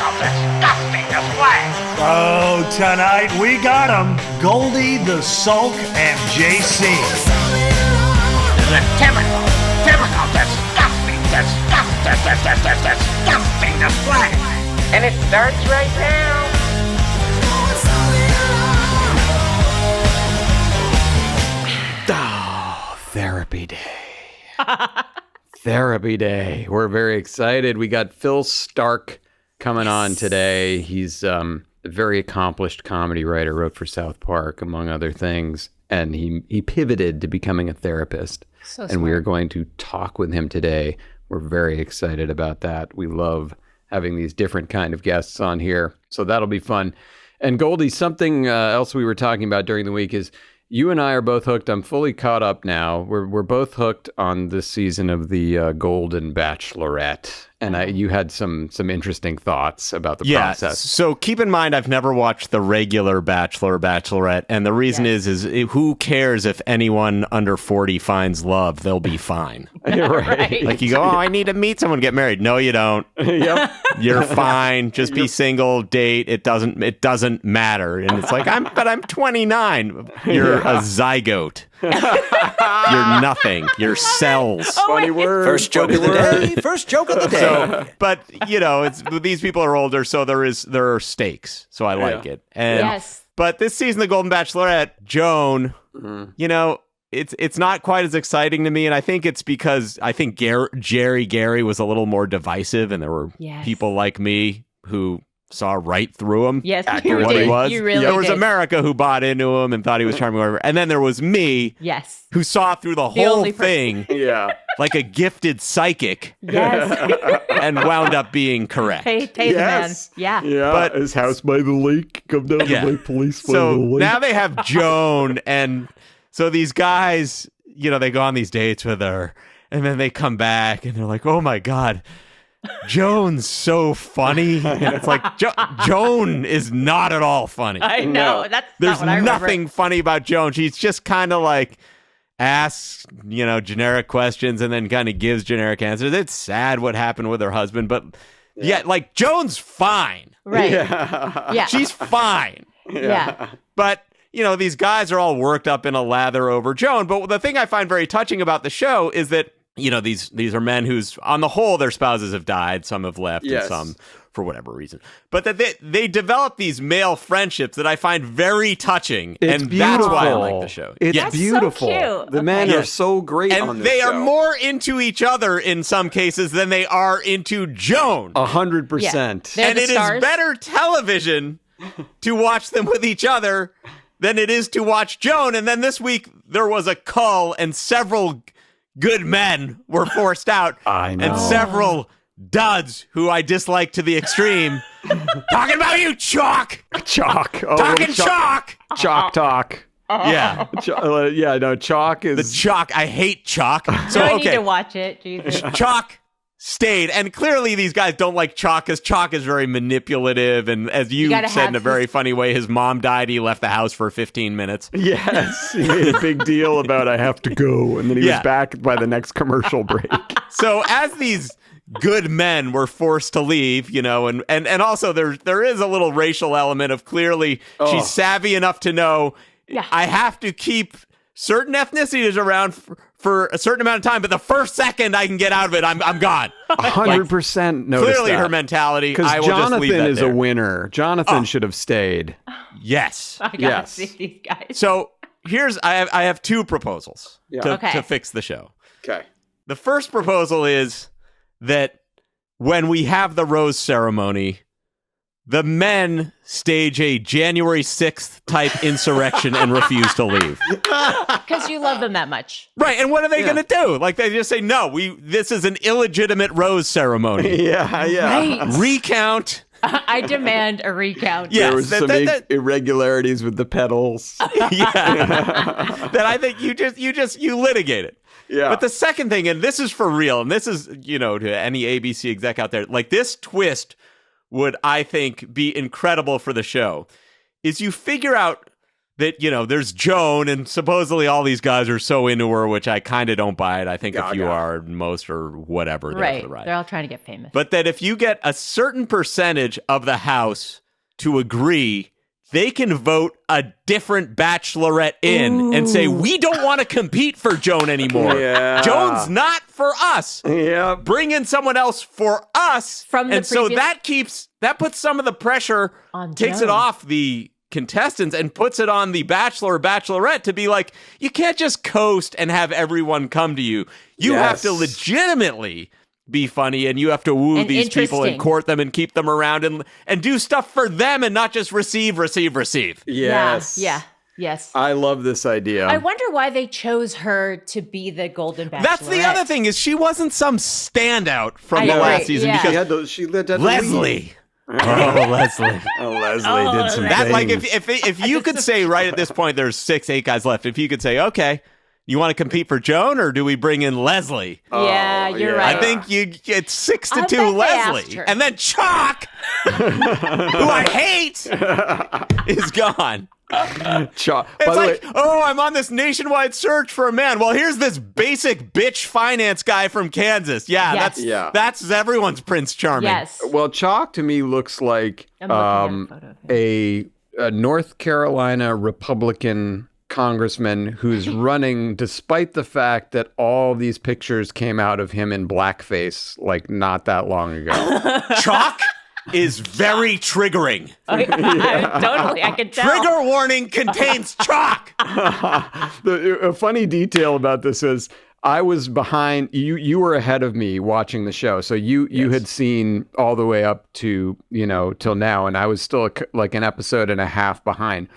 how disgusting this was. Oh, tonight we got 'em. Goldie, the Sulk, and JC. The typical disgusting display. And it starts right now. Oh, therapy day. Therapy day. We're very excited. We got Phil Stark coming on today. He's a very accomplished comedy writer, wrote for South Park, among other things. And he pivoted to becoming a therapist. So and smart. we are going to talk with him today. We're very excited about that. We love having these different kind of guests on here. So that'll be fun. And Goldie, something else we were talking about during the week is you and I are both hooked. I'm fully caught up now. We're both hooked on this season of the Golden Bachelorette. And you had some interesting thoughts about the process. So keep in mind, I've never watched the regular Bachelor or Bachelorette. And the reason is who cares if anyone under 40 finds love? They'll be fine. Right. Like you go, oh, I need to meet someone, get married. No, you don't. Yep. You're fine. Just be single, date. It doesn't matter. And it's like, I'm 29. You're a zygote. You're nothing. You're cells. Funny word. First joke of the day. First joke of the day. So, but these people are older, so there are stakes. So I like it. And Yes. but this season, the Golden Bachelorette, Joan, it's not quite as exciting to me, and I think it's because I think Gary was a little more divisive, and there were people like me who saw right through him. Yes, accurately. you What he did. was. You really there was did. America who bought into him and thought he was charming, whatever. And then there was me, Yes. who saw through the The whole only person. thing Yeah. like a gifted psychic Yes. and wound up being correct. Pay the man. Yeah. Yeah. But- his house by the lake. Come down Yeah. to Lake Police by So the lake. now they have Joan, and so these guys, they go on these dates with her, and then they come back, and they're like, "Oh my God, Joan's so funny," and it's like Joan is not at all funny. I know. That's There's not what I remember. nothing funny about Joan. She's just kind of like asks, generic questions and then kind of gives generic answers. It's sad what happened with her husband, but like Joan's fine. Right. Yeah. Yeah. She's fine. Yeah. But, these guys are all worked up in a lather over Joan. But the thing I find very touching about the show is that, these are men whose, on the whole, their spouses have died. Some have left Yes. and some for whatever reason. But that they develop these male friendships that I find very touching. It's and beautiful. that's why I like the show. It's That's so beautiful. cute. The men Okay. are so great on And this they show. are more into each other in some cases than they are into Joan. 100%. They're And the it is stars. better television to watch them with each other than it is to watch Joan. And then this week there was a cull and several good men were forced out. I know. And several duds who I dislike to the extreme. Talking about you, Chalk! Chalk. Oh, Talking Chalk! Chalk talk. Yeah. Chalk is... The Chalk. I hate Chalk. So, So I need okay. to watch it. Jesus. Chalk stayed, and clearly these guys don't like Chalk because Chalk is very manipulative, and as you gotta said have in a very funny way, his mom died, he left the house for 15 minutes. Yes. He made a big deal about I have to go, and then he Yeah. was back by the next commercial break. So as these good men were forced to leave, and also there is a little racial element of clearly she's savvy enough to know I have to keep certain ethnicities around for a certain amount of time, but the first second I can get out of it, I'm gone. 100% noticed Clearly that. her mentality. Because I will just leave Jonathan that is there. a winner. Jonathan should have stayed. Yes. I gotta Yes. see these guys. So I have two proposals Okay. to fix the show. Okay. The first proposal is that when we have the rose ceremony, the men stage a January 6th type insurrection and refuse to leave. Because you love them that much. Right, and what are they going to do? Like, they just say, no, this is an illegitimate rose ceremony. Yeah. Right. Recount. I demand a recount. Yeah. There was Yes, some that- irregularities with the pedals. Yeah. That I think you litigate it. Yeah. But the second thing, and this is for real, and this is, to any ABC exec out there, like this twist would, I think, be incredible for the show, is you figure out that, there's Joan, and supposedly all these guys are so into her, which I kind of don't buy it. I think a few are, most or whatever. Right. For the ride. They're all trying to get famous. But that if you get a certain percentage of the house to agree, they can vote a different bachelorette in and say, we don't want to compete for Joan anymore. Yeah. Joan's not for us. Yeah. Bring in someone else for us. So that puts some of the pressure, takes it off the contestants and puts it on the bachelor or bachelorette to be like, you can't just coast and have everyone come to you. You have to legitimately be funny, and you have to woo these people and court them and keep them around and do stuff for them and not just receive. Yes. Yeah. Yes. I love this idea. I wonder why they chose her to be the Golden Bachelorette. That's the other thing, is she wasn't some standout from the last season because she had to Leslie. Leslie. Leslie did some that. things. Like if you could say right at this point, there's 6-8 guys left. If you could say, okay, you want to compete for Joan, or do we bring in Leslie? Yeah, you're right. I think it's 6-2 Leslie, and then Chalk, who I hate, is gone. Chalk. It's like, I'm on this nationwide search for a man. Well, here's this basic bitch finance guy from Kansas. That's everyone's Prince Charming. Yes. Well, Chalk to me looks like a North Carolina Republican congressman who's running despite the fact that all these pictures came out of him in blackface like not that long ago. Chalk is very triggering. Totally, I can tell. Trigger warning contains chalk. A funny detail about this is I was behind you. You were ahead of me watching the show, so you had seen all the way up to till now, and I was still like an episode and a half behind,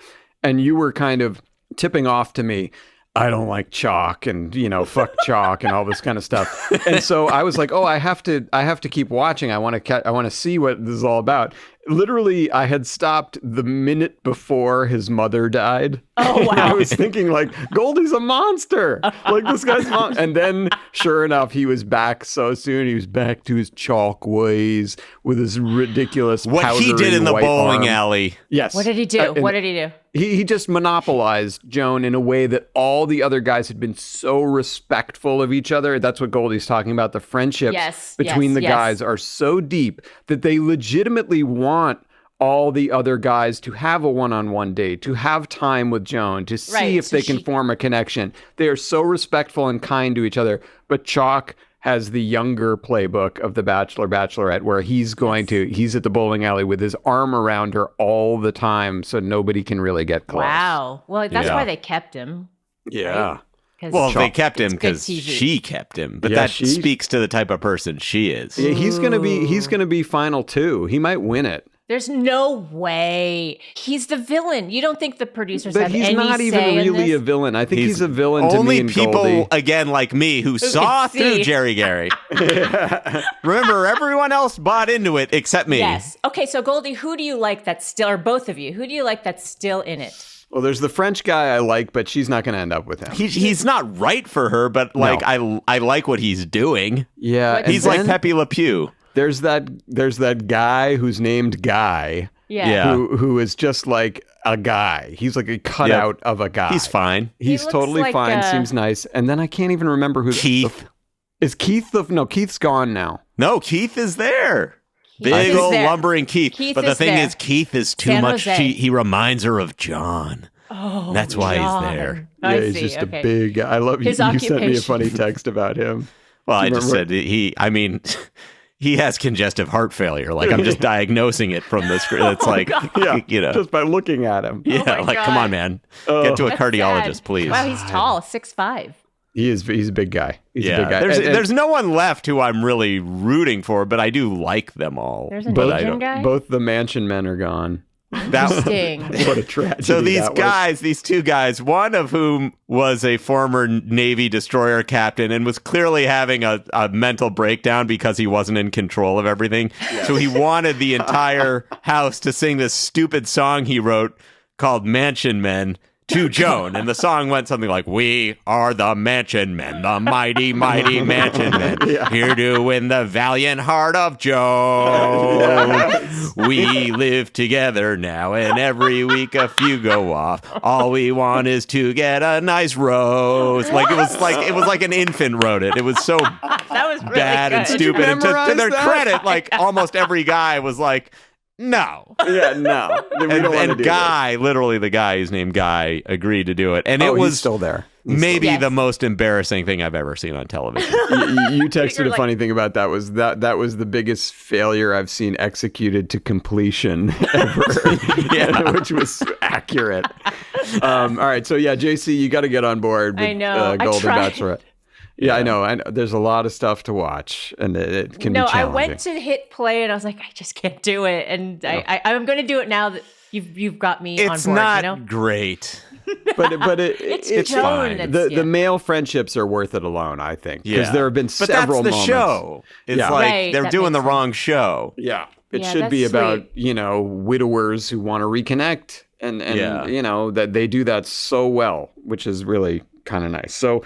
and you were kind of tipping off to me, I don't like Chalk, and fuck Chalk and all this kind of stuff. And so I was like, I have to keep watching. I want to see what this is all about. Literally, I had stopped the minute before his mother died. Oh, wow. I was thinking like, Goldie's a monster. Like this guy's and then sure enough, he was back so soon. He was back to his Chalk ways with his ridiculous what he did in the bowling alley. Yes. What did he do? What did he do? He just monopolized Joan in a way that all the other guys had been so respectful of each other. That's what Goldie's talking about. The friendships between the guys are so deep that they legitimately want all the other guys to have a one-on-one date, to have time with Joan, to see if they can form a connection. They are so respectful and kind to each other. But Chalk has the younger playbook of the Bachelor, Bachelorette, where he's at the bowling alley with his arm around her all the time, so nobody can really get close. Wow. Well, that's why they kept him. Yeah. Right? Well, they kept him because she kept him, but that speaks to the type of person she is. Yeah, he's gonna be final 2. He might win it. There's no way. He's the villain. You don't think the producers have any say in this? But he's not even really a villain. I think he's a villain to me and Only people, Goldie. Again, like me, who saw through Jerry Gary. Remember, everyone else bought into it except me. Yes. Okay, so Goldie, who do you like that's still, or both of you, who do you like that's still in it? Well, there's the French guy I like, but she's not going to end up with him. He's not right for her, but I like what he's doing. Yeah. He's like Pepe Le Pew. There's that guy who's named Guy. Yeah. Who is just like a guy. He's like a cutout of a guy. He's fine. He's totally like fine. Seems nice. And then I can't even remember who Keith. Is Keith no, Keith's gone now. No, Keith is there. Big old lumbering Keith. But the thing is, Keith is too much. He reminds her of John. Oh, that's why he's there. Yeah, he's just a big. I love you. You sent me a funny text about him. Well, I just said he has congestive heart failure. Like, I'm just diagnosing it from the screen. It's like, just by looking at him. Yeah, come on, man. Get to a cardiologist, sad. please. Wow, he's tall, 6'5". He's a big guy. He's a big guy. There's no one left who I'm really rooting for, but I do like them all. There's an Asian guy? Both the mansion men are gone. Interesting. What a tragedy. So these two guys, one of whom was a former Navy destroyer captain and was clearly having a mental breakdown because he wasn't in control of everything. Yes. So he wanted the entire house to sing this stupid song he wrote called Mansion Men to Joan. And the song went something like, we are the Mansion Men, the mighty, mighty Mansion Men, here to win the valiant heart of Joan. Yes. We live together now, and every week a few go off. All we want is to get a nice rose. It was like an infant wrote it. It was so that was really bad good. and stupid. And to their credit, like almost every guy was like, no. Yeah, no. And Guy, literally the guy who's named Guy, agreed to do it. And it was he's still there. Maybe the most embarrassing thing I've ever seen on television. You texted a funny thing about that was that was the biggest failure I've seen executed to completion ever, which was accurate. All right, so JC, you got to get on board with I know. Golden Bachelorette. Yeah, I know. There's a lot of stuff to watch, and it can be challenging. I went to hit play, and I was like, I just can't do it, and I'm going to do it now that you've got me on board. It's not great. But it's fine. The male friendships are worth it alone, I think, because there have been several moments. But that's the show. It's like they're doing the wrong show. Yeah, it should be about widowers who want to reconnect, and that they do that so well, which is really kind of nice. So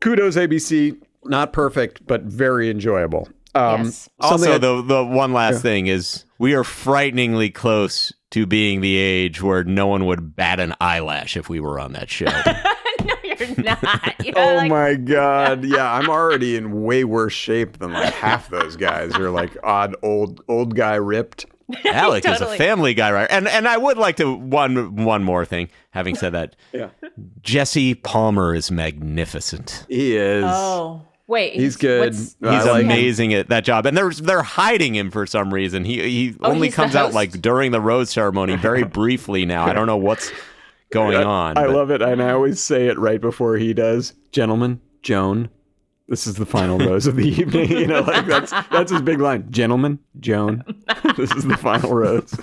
kudos ABC. Not perfect, but very enjoyable. Yes. Also, the one last thing is we are frighteningly close to being the age where no one would bat an eyelash if we were on that show. No, you're not. Oh my God. Yeah, I'm already in way worse shape than like half those guys who are like odd old guy ripped. Alec is a Family Guy writer. And I would like to, one more thing, having said that. Jesse Palmer is magnificent. He is. Oh. Wait, he's good. He's amazing at that job, and they're hiding him for some reason. He only comes out like during the rose ceremony, very briefly now. I don't know what's going on. I love it, and I always say it right before he does. Gentlemen, Joan, this is the final rose of the evening. That's his big line. Gentlemen, Joan, this is the final rose.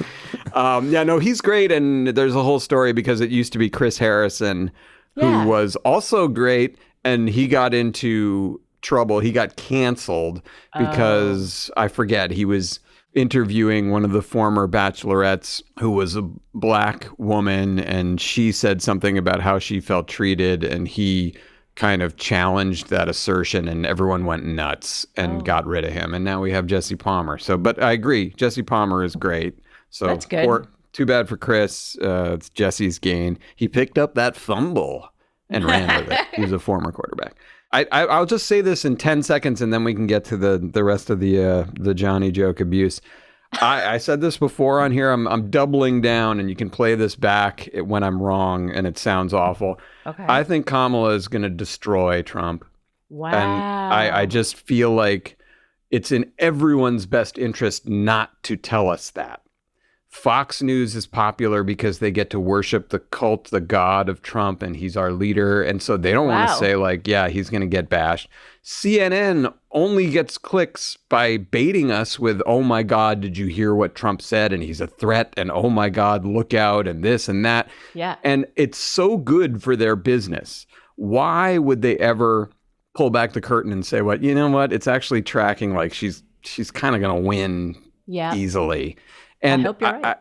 He's great, and there's a whole story because it used to be Chris Harrison, who was also great, and he got into trouble. He got canceled because I forget, he was interviewing one of the former bachelorettes who was a black woman, and she said something about how she felt treated, and he kind of challenged that assertion, and everyone went nuts and got rid of him. And now we have Jesse Palmer. But I agree, Jesse Palmer is great. So that's good. Too bad for Chris. It's Jesse's gain. He picked up that fumble and ran with it. He's a former quarterback. I'll just say this in 10 seconds, and then we can get to the rest of the Johnny joke abuse. I said this before on here. I'm doubling down, and you can play this back when I'm wrong, and it sounds awful. Okay. I think Kamala is going to destroy Trump. Wow. And I just feel like it's in everyone's best interest not to tell us that. Fox News is popular because they get to worship the cult, the god of Trump, and he's our leader. And so they don't want to say like, he's going to get bashed. CNN only gets clicks by baiting us with, oh my God, did you hear what Trump said? And he's a threat. And oh my God, look out, and this and that. Yeah. And it's so good for their business. Why would they ever pull back the curtain and say, what, it's actually tracking like she's kind of going to win easily. And I hope you're right.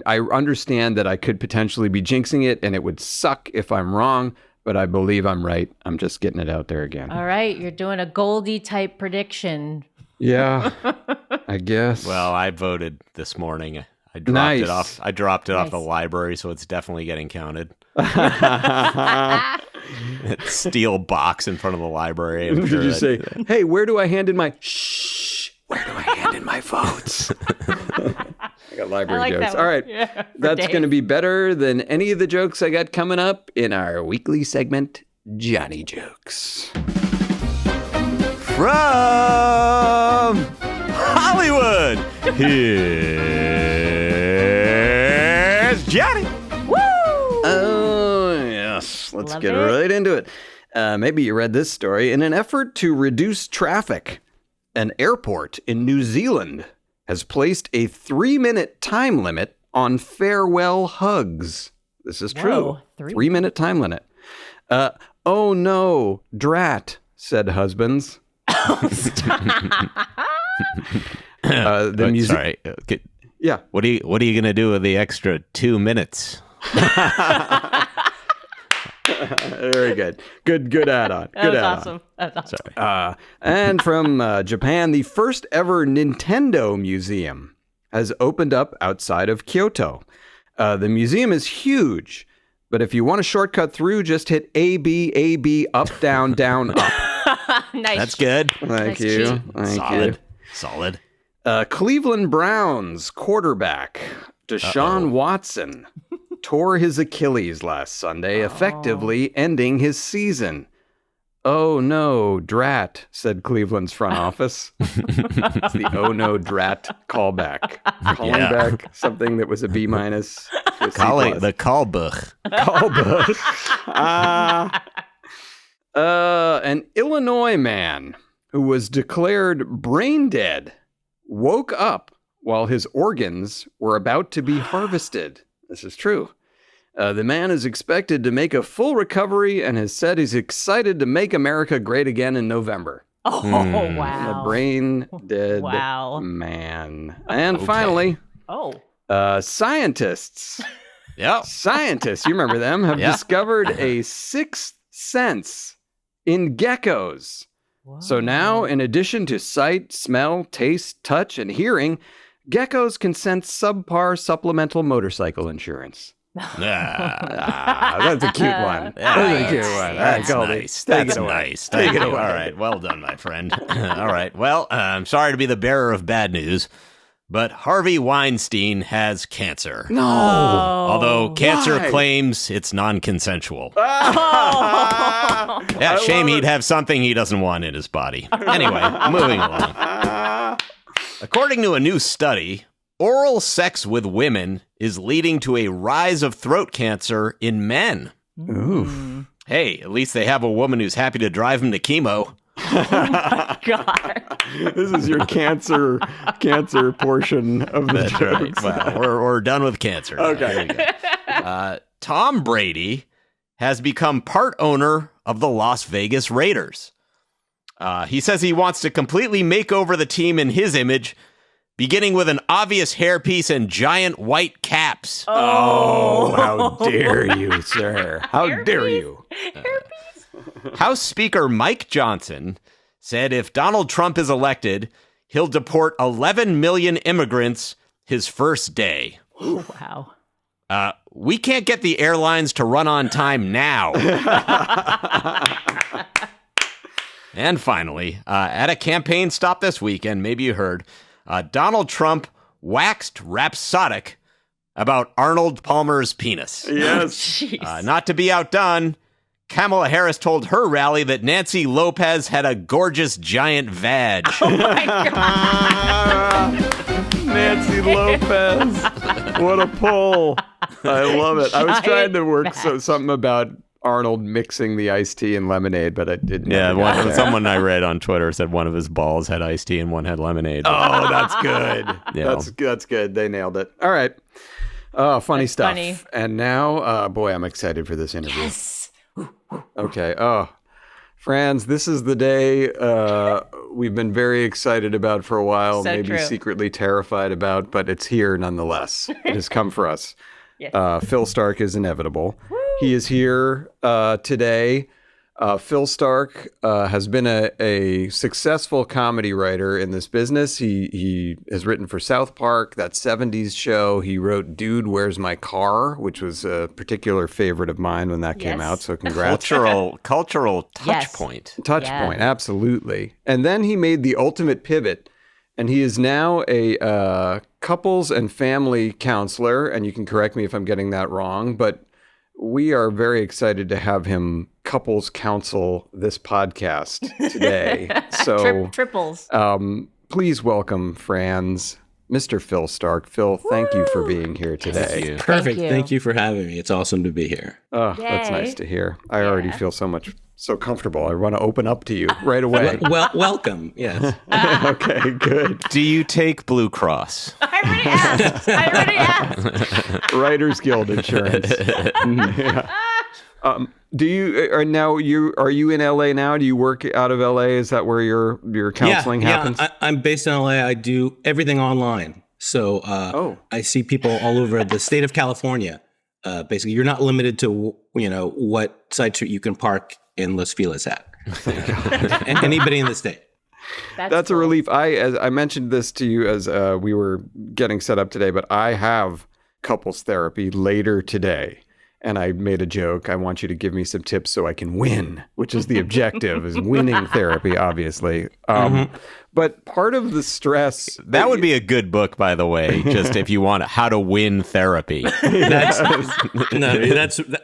I understand that I could potentially be jinxing it, and it would suck if I'm wrong, but I believe I'm right. I'm just getting it out there again. All right. You're doing a Goldie type prediction. Yeah, I guess. Well, I voted this morning. I dropped it off. I dropped it off the library, so it's definitely getting counted. That steel box in front of the library. Did you say, hey, where do I hand in my... Where do I hand in my votes? I got library jokes. All right. Yeah, that's going to be better than any of the jokes I got coming up in our weekly segment, Johnny Jokes. From Hollywood, here's Johnny. Woo! Oh, yes. Let's get right into it. Maybe you read this story. In an effort to reduce traffic, an airport in New Zealand has placed a 3-minute time limit on farewell hugs. This is true. 3-minute time limit. Oh no, drat, said husbands. Sorry. Yeah. What are you gonna do with the extra 2 minutes? Very good. Good add-on. That was awesome. That was awesome. Sorry. And from Japan, the first ever Nintendo museum has opened up outside of Kyoto. The museum is huge, but if you want a shortcut through, just hit A, B, up, down, down, up. Nice. That's good. Thank Nice you. cheat. Thank Solid. you. Cleveland Browns quarterback Deshaun Watson tore his Achilles last Sunday, effectively ending his season. Oh no, drat, said Cleveland's front office. It's the oh no, drat callback. Calling back something that was a B-. The callbuch. An Illinois man who was declared brain dead woke up while his organs were about to be harvested. This is true. The man is expected to make a full recovery and has said he's excited to make America great again in November. Oh, wow. A brain dead man. And finally, scientists. Yep. Scientists, you remember them, have discovered a sixth sense in geckos. Whoa. So now, in addition to sight, smell, taste, touch, and hearing, geckos can sense subpar supplemental motorcycle insurance. That's a cute one. That's a cute one. That's nice. That's nice. Take it away. All right. Well done, my friend. All right. Well, I'm sorry to be the bearer of bad news, but Harvey Weinstein has cancer. No. Although cancer claims it's non-consensual. Yeah, shame he'd have something he doesn't want in his body. Anyway, moving along. According to a new study, oral sex with women is leading to a rise of throat cancer in men. Oof. Hey, at least they have a woman who's happy to drive him to chemo. Oh my God. This is your cancer portion of the jokes. Right. Well, we're done with cancer. Okay. Tom Brady has become part owner of the Las Vegas Raiders. He says he wants to completely make over the team in his image, beginning with an obvious hairpiece and giant white caps. Oh, how dare you, sir? How dare you? House Speaker Mike Johnson said if Donald Trump is elected, he'll deport 11 million immigrants his first day. Ooh, wow. We can't get the airlines to run on time now. And finally, at a campaign stop this weekend, maybe you heard, Donald Trump waxed rhapsodic about Arnold Palmer's penis. Yes. Not to be outdone, Kamala Harris told her rally that Nancy Lopez had a gorgeous giant vag. Oh my God. Nancy Lopez. What a pull. I love it. I was trying to work something about Arnold mixing the iced tea and lemonade, but I didn't. Yeah, someone I read on Twitter said one of his balls had iced tea and one had lemonade. Oh, that's good. Yeah. That's good. They nailed it. All right. Oh, funny That's stuff. funny. And now, boy, I'm excited for this interview. Yes. Okay. Oh, Franz, this is the day we've been very excited about for a while, So maybe true. secretly terrified about, but it's here nonetheless. It has come for us. Yes. Phil Stark is inevitable. He is here today. Phil Stark has been a successful comedy writer in this business. He has written for South Park, that 70s show. He wrote Dude, Where's My Car?, which was a particular favorite of mine when that came out. So congrats. Cultural touch point. Touch point, absolutely. And then he made the ultimate pivot, and he is now a couples and family counselor. And you can correct me if I'm getting that wrong, but we are very excited to have him couples counsel this podcast today. So triples. Please welcome, Franz, Mr. Phil Stark. Phil, thank you for being here today. Perfect. Thank you. Thank you for having me. It's awesome to be here. Oh, that's Yay. nice to hear. I already feel so comfortable. I want to open up to you right away. Well, welcome. Yes. Okay, good. Do you take Blue Cross? I already asked. Writers Guild insurance. Yeah. Do you are you in LA now? Do you work out of LA? Is that where your counseling happens? Yeah, I'm based in LA. I do everything online. So I see people all over the state of California. Basically, you're not limited to what sites you can park in Los Feliz at. Anybody in the state. That's cool. A relief. As I mentioned this to you as we were getting set up today, but I have couples therapy later today. And I made a joke. I want you to give me some tips so I can win, which is the objective, is winning therapy, obviously. But part of the stress... That would be a good book, by the way, just if you want how to win therapy. That's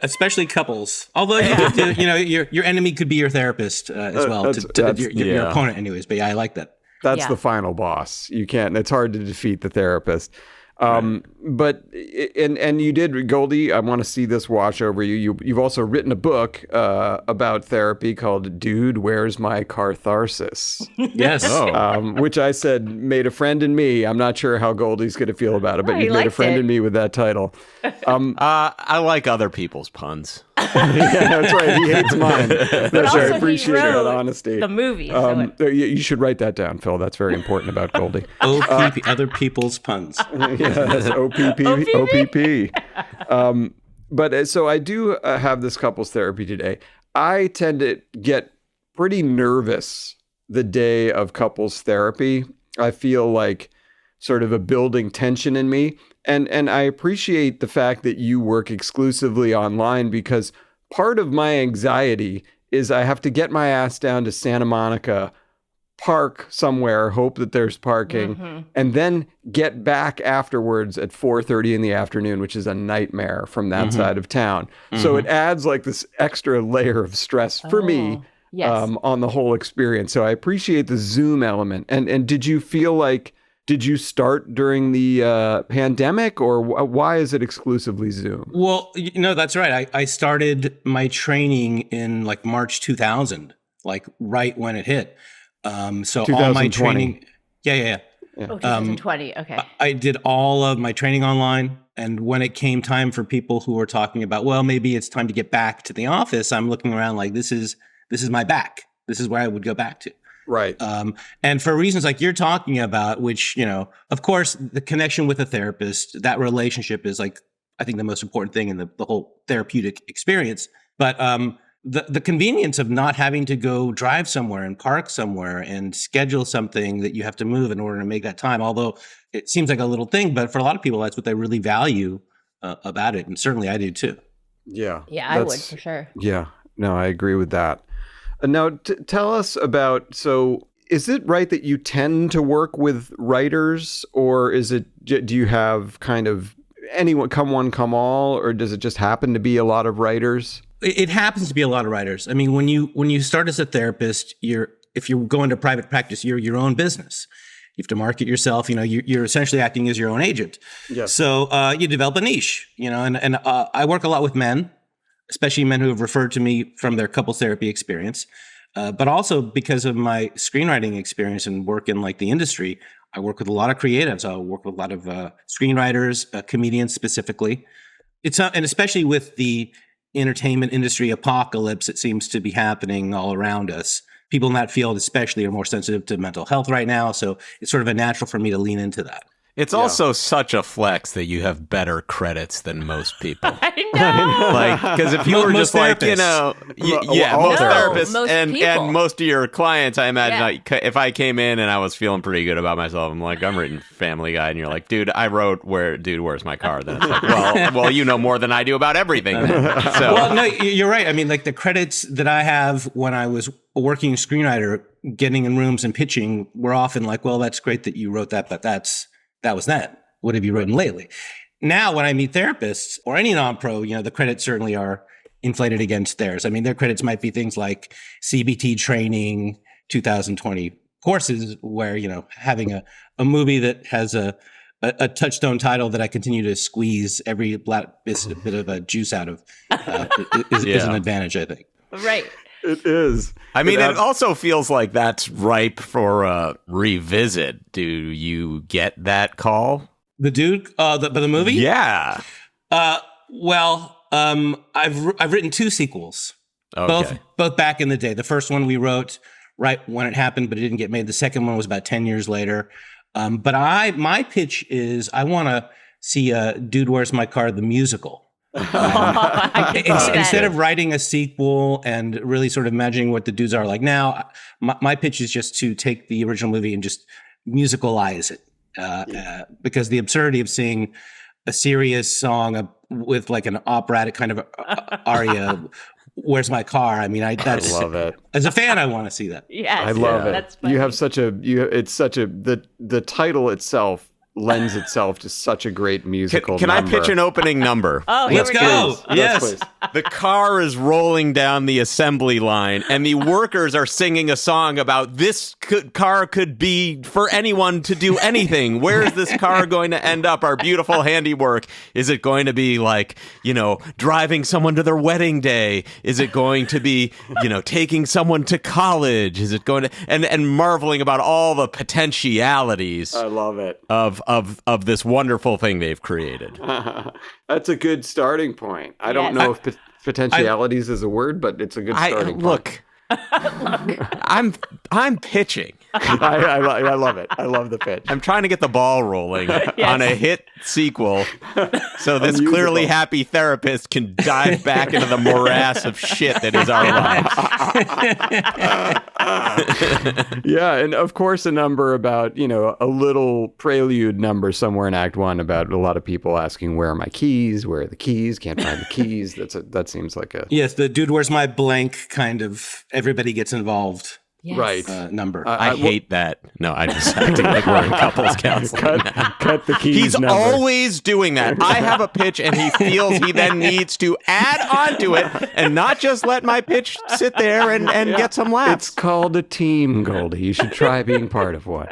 especially couples. Although, your enemy could be your therapist as well, your opponent anyways. But yeah, I like that. That's the final boss. You can't... It's hard to defeat the therapist. But you did, Goldie, I want to see this wash over you. You've also written a book about therapy called Dude, Where's My Catharsis? Yes. Which I said made a friend in me. I'm not sure how Goldie's going to feel about it, but you made a friend in me with that title. I like other people's puns. Yeah, that's right. He hates mine. That's right. I appreciate that honesty. The movie. You should write that down, Phil. That's very important about Goldie. OPP, other people's puns. Yes, OPP. But so I do have this couples therapy today. I tend to get pretty nervous the day of couples therapy. I feel like sort of a building tension in me. And I appreciate the fact that you work exclusively online, because part of my anxiety is I have to get my ass down to Santa Monica, park somewhere, hope that there's parking, and then get back afterwards at 4:30 in the afternoon, which is a nightmare from that side of town. So it adds like this extra layer of stress for me on the whole experience. So I appreciate the Zoom element. And did you feel like... Did you start during the pandemic, or why is it exclusively Zoom? Well, that's right. I started my training in like March 2000, like right when it hit. So all my training, yeah. Oh, 2020. Okay. I did all of my training online, and when it came time for people who were talking about, well, maybe it's time to get back to the office, I'm looking around like this is my back. This is where I would go back to. Right. And for reasons like you're talking about, which, of course, the connection with a therapist, that relationship is like, I think the most important thing in the whole therapeutic experience. But the convenience of not having to go drive somewhere and park somewhere and schedule something that you have to move in order to make that time, although it seems like a little thing, but for a lot of people, that's what they really value about it. And certainly I do too. Yeah. Yeah, I would for sure. Yeah. No, I agree with that. Now, tell us about, so is it right that you tend to work with writers, or do you have kind of anyone, come one, come all, or does it just happen to be a lot of writers? It happens to be a lot of writers. I mean, when you start as a therapist, if you go into private practice, you're your own business. You have to market yourself. You're essentially acting as your own agent. Yes. So you develop a niche. And I work a lot with men, especially men who have referred to me from their couples therapy experience, but also because of my screenwriting experience and work in like the industry. I work with a lot of creatives. I work with a lot of screenwriters, comedians specifically. And especially with the entertainment industry apocalypse that seems to be happening all around us. People in that field especially are more sensitive to mental health right now. So it's sort of a natural for me to lean into that. It's also such a flex that you have better credits than most people. I know. Like, because if you were just like, most therapists most and most of your clients, I imagine like, if I came in and I was feeling pretty good about myself, I'm like, I'm reading Family Guy, and you're like, dude, I wrote Where's My Car? Then it's like, well, you know more than I do about everything. So. Well, no, you're right. I mean, like the credits that I have when I was a working screenwriter, getting in rooms and pitching, were often like, well, that's great that you wrote that, but that was that. What have you written lately? Now, when I meet therapists or any non-pro, the credits certainly are inflated against theirs. I mean, their credits might be things like CBT training, 2020 courses, where, having a movie that has a touchstone title that I continue to squeeze every bit of a juice out of is an advantage, I think. Right. It is. I mean, it also feels like that's ripe for a revisit. Do you get that call? The Dude, the movie? Yeah. Well, I've written 2 sequels, both back in the day. The first one we wrote right when it happened, but it didn't get made. The second one was about 10 years later. But my pitch is I want to see Dude, Where's My Car, the musical. I can see that. Instead of writing a sequel and really sort of imagining what the dudes are like now, my pitch is just to take the original movie and just musicalize it. Because the absurdity of seeing a serious song with like an operatic kind of aria, "Where's My Car?" I mean, I love it. As a fan, I want to see that. Yes, I love it. That's funny. You have the title itself lends itself to such a great musical Can number. I pitch an opening number? Oh, here Let's we go. go. Yes. Please. The car is rolling down the assembly line, and the workers are singing a song about this car could be for anyone to do anything. Where is this car going to end up? Our beautiful handiwork. Is it going to be like, driving someone to their wedding day? Is it going to be, taking someone to college? Is it going to and marveling about all the potentialities? I love it. Of this wonderful thing they've created. That's a good starting point. I don't know if potentialities is a word, but it's a good starting point. Look, I'm pitching. I love it. I love the pitch. I'm trying to get the ball rolling on a hit sequel, so this clearly happy therapist can dive back into the morass of shit that is our lives. Yeah, and of course a number about, a little prelude number somewhere in Act 1 about a lot of people asking, where are my keys? Where are the keys? Can't find the keys. That seems like a... Yes, the dude, where's my blank kind of everybody gets involved. Yes. Right. Number. I hate that. No, I just acting like we're in couples counseling. Cut the keys He's number. always doing that. I have a pitch, and he feels he then needs to add on to it and not just let my pitch sit there and get some laughs. It's called a team, Goldie. You should try being part of one.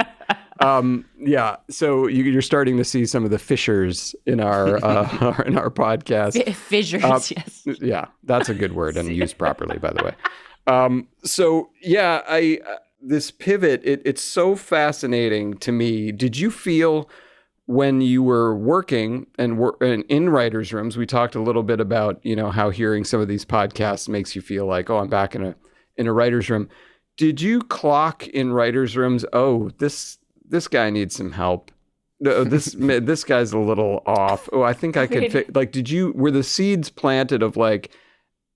So you're starting to see some of the fissures in our podcast. Fissures, yes. Yeah, that's a good word and used properly, by the way. This pivot, it's so fascinating to me. Did you feel when you were working and in writers' rooms, we talked a little bit about, how hearing some of these podcasts makes you feel like, oh, I'm back in a writer's room. Did you clock in writers' rooms, oh, this guy needs some help? This guy's a little off. Oh, I think I could fix. Like, were the seeds planted of like,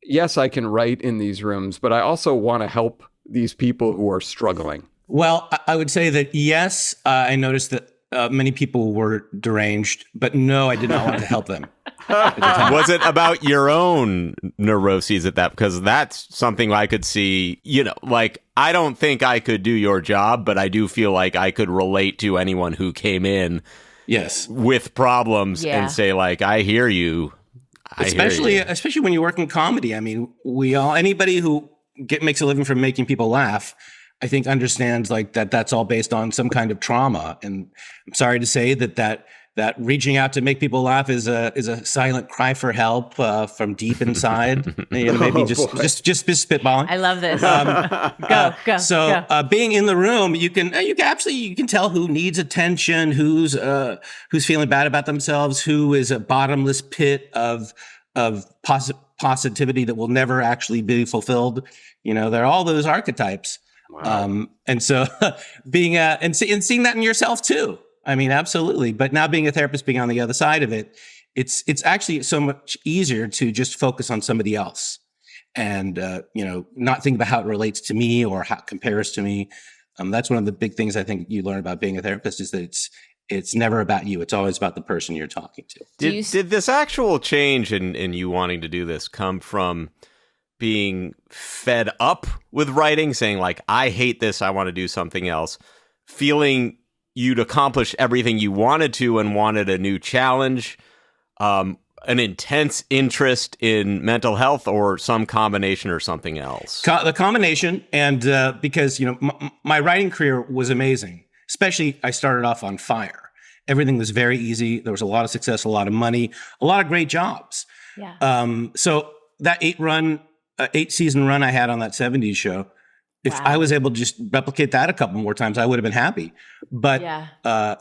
yes, I can write in these rooms, but I also want to help these people who are struggling? Well, I would say that yes, I noticed that many people were deranged, but no, I did not want to help them. Was it about your own neuroses at that? Because that's something I could see, like, I don't think I could do your job, but I do feel like I could relate to anyone who came in with problems and say, like, I hear you. Especially when you work in comedy. I mean, anybody who makes a living from making people laugh, I think understands like that's all based on some kind of trauma. And I'm sorry to say that reaching out to make people laugh is a silent cry for help from deep inside. Maybe just spitballing. I love this. Go. So being in the room, you can tell who needs attention, who's feeling bad about themselves, who is a bottomless pit of positivity that will never actually be fulfilled. There are all those archetypes. Wow. And so being and seeing that in yourself too. I mean, absolutely. But now being a therapist, being on the other side of it, it's actually so much easier to just focus on somebody else and, not think about how it relates to me or how it compares to me. That's one of the big things I think you learn about being a therapist is that it's never about you. It's always about the person you're talking to. Did this actual change in you wanting to do this come from being fed up with writing, saying like, I hate this, I want to do something else, feeling you'd accomplished everything you wanted to and wanted a new challenge, an intense interest in mental health, or some combination or something else? The combination, and because my writing career was amazing. Especially, I started off on fire. Everything was very easy. There was a lot of success, a lot of money, a lot of great jobs. Yeah. So that 8-season run I had on that 70s show, if I was able to just replicate that a couple more times, I would have been happy. But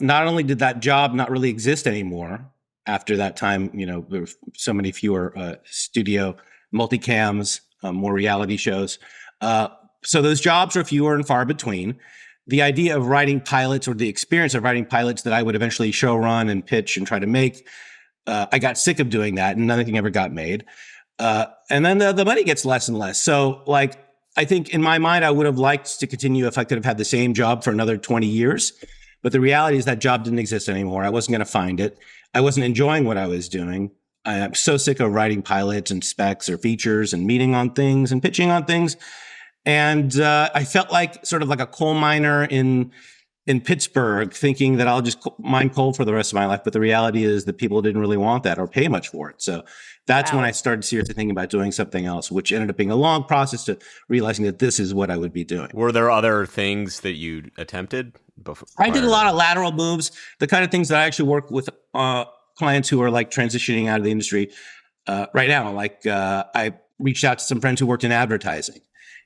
not only did that job not really exist anymore after that time, there were so many fewer studio multicams, more reality shows. So those jobs are fewer and far between. The idea of writing pilots, or the experience of writing pilots that I would eventually show run and pitch and try to make, I got sick of doing that and nothing ever got made. And then the money gets less and less. So like, I think in my mind, I would have liked to continue if I could have had the same job for another 20 years. But the reality is that job didn't exist anymore. I wasn't going to find it. I wasn't enjoying what I was doing. I'm so sick of writing pilots and specs or features and meeting on things and pitching on things. And I felt like sort of like a coal miner in Pittsburgh, thinking that I'll just mine coal for the rest of my life. But the reality is that people didn't really want that or pay much for it. So that's when I started seriously thinking about doing something else, which ended up being a long process to realizing that this is what I would be doing. Were there other things that you attempted before? I did a lot of lateral moves, the kind of things that I actually work with clients who are like transitioning out of the industry right now. Like I reached out to some friends who worked in advertising.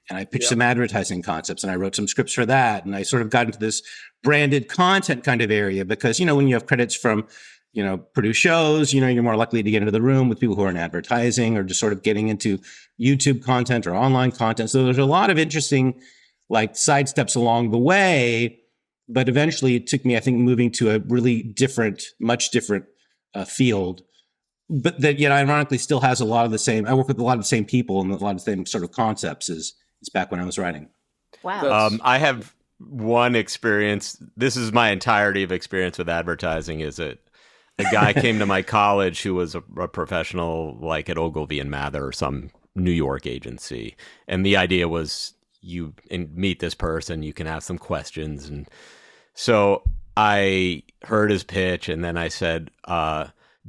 And I pitched some advertising concepts and I wrote some scripts for that. And I sort of got into this branded content kind of area because, you know, when you have credits from, you know, produce shows, you know, you're more likely to get into the room with people who are in advertising or just sort of getting into YouTube content or online content. So there's a lot of interesting like side steps along the way. But eventually it took me, I think, moving to a really different, much different field. But that yet ironically still has a lot of the same, I work with a lot of the same people and a lot of the same sort of concepts as back when I was writing. Wow. I have one experience. This is my entirety of experience with advertising. Is it a guy came to my college who was a professional, like at Ogilvy and Mather or some New York agency, and the idea was you meet this person, you can ask some questions, and so I heard his pitch, and then I said,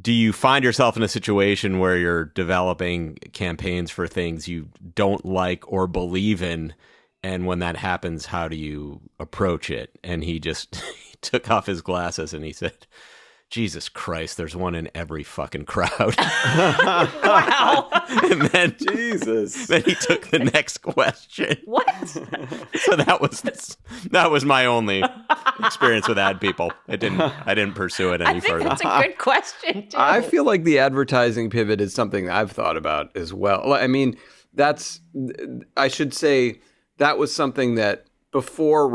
do you find yourself in a situation where you're developing campaigns for things you don't like or believe in? And when that happens, how do you approach it? And he just he took off his glasses and he said, Jesus Christ, there's one in every fucking crowd. Wow. And then Jesus. Then he took the next question. What? So that was my only experience with ad people. I didn't pursue it any I think further. that's a good question, too. I feel like the advertising pivot is something I've thought about as well. I mean, I should say that was something that before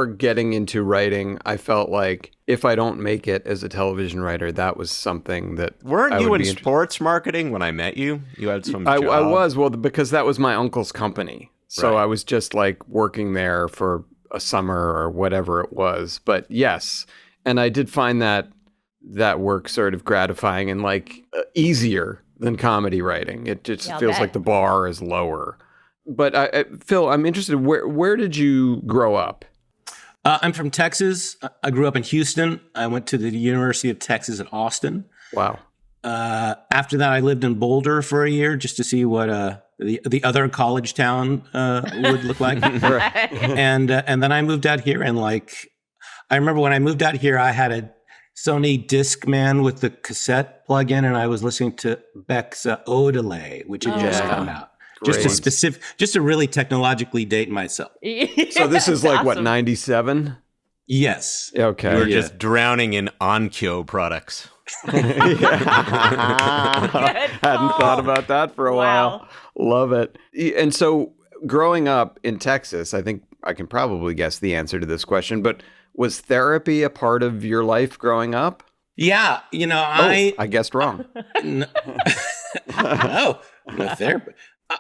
getting into writing, I felt like if I don't make it as a television writer, that was something that Weren't you in sports marketing when I met you? You had some job. I was, well, because that was my uncle's company. So Right. I was just like working there for a summer or whatever it was. But yes, and I did find that work sort of gratifying and like easier than comedy writing. It just feels like the bar is lower. But Phil, I'm interested. Where did you grow up? I'm from Texas. I grew up in Houston. I went to the University of Texas at Austin. Wow. After that, I lived in Boulder for a year just to see what the other college town would look like. And then I moved out here. And like, I remember when I moved out here, I had a Sony Discman with the cassette plug-in, and I was listening to Beck's Odelay, which had just come out. Just to really technologically date myself. So this is like, awesome. what, 97? Yes. Okay. We're just drowning in Onkyo products. Hadn't thought about that for a while. Love it. And so growing up in Texas, I think I can probably guess the answer to this question, but was therapy a part of your life growing up? Yeah. You know, I guessed wrong. No, no therapy.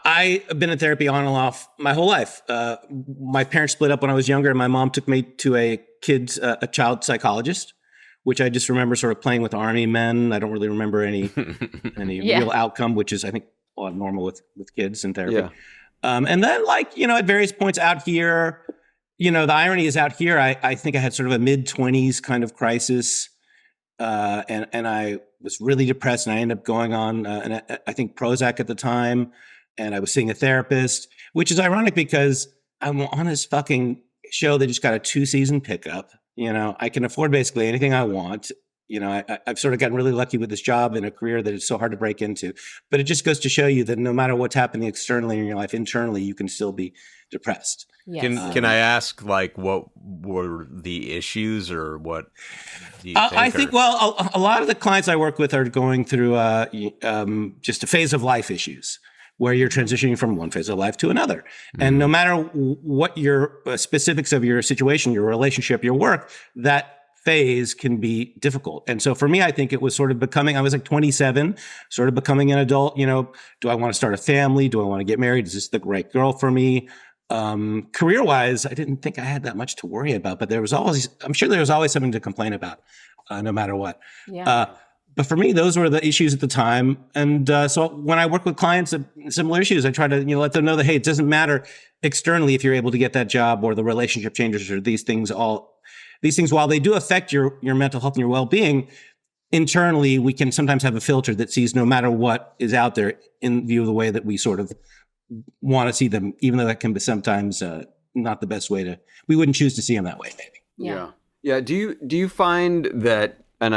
I've been in therapy on and off my whole life. My parents split up when I was younger, and my mom took me to a child psychologist, which I just remember sort of playing with army men. I don't really remember any real outcome, which is, I think, a lot normal with kids in therapy. Yeah. And then, like, you know, at various points out here, you know, the irony is out here, I think I had sort of a mid-20s kind of crisis, and I was really depressed, and I ended up going on, and I think Prozac at the time. And I was seeing a therapist, which is ironic because I'm on this fucking show that just got a 2-season pickup. You know, I can afford basically anything I want. You know, I've sort of gotten really lucky with this job and a career that it's so hard to break into. But it just goes to show you that no matter what's happening externally in your life, internally, you can still be depressed. Yes. Can I ask, like, what were the issues, or what do you think? I think, well, a lot of the clients I work with are going through just a phase of life issues, where you're transitioning from one phase of life to another. Mm-hmm. And no matter what your specifics of your situation, your relationship, your work, that phase can be difficult. And so for me, I think it was sort of becoming, I was like 27, sort of becoming an adult. Do I want to start a family? Do I want to get married? Is this the right girl for me? Career-wise, I didn't think I had that much to worry about, but I'm sure there was always something to complain about, no matter what. Yeah. But for me, those were the issues at the time. And so when I work with clients of similar issues, I try to let them know that, hey, it doesn't matter externally if you're able to get that job or the relationship changes or these things, while they do affect your mental health and your well-being, internally, we can sometimes have a filter that sees no matter what is out there in view of the way that we sort of want to see them, even though that can be sometimes not the best way we wouldn't choose to see them that way, maybe. Yeah. Do you find that, and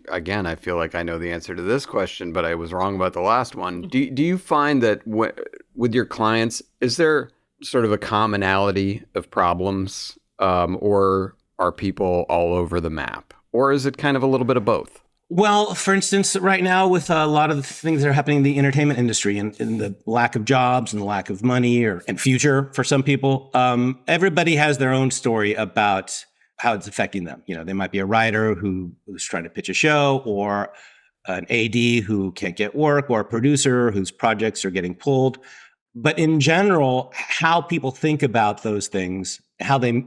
again, I feel like I know the answer to this question, but I was wrong about the last one. Do you find that with your clients, is there sort of a commonality of problems, or are people all over the map? Or is it kind of a little bit of both? Well, for instance, right now with a lot of the things that are happening in the entertainment industry and the lack of jobs and the lack of money and future for some people, everybody has their own story about how it's affecting them. They might be a writer who's trying to pitch a show, or an AD who can't get work, or a producer whose projects are getting pulled. But in general, how people think about those things, how they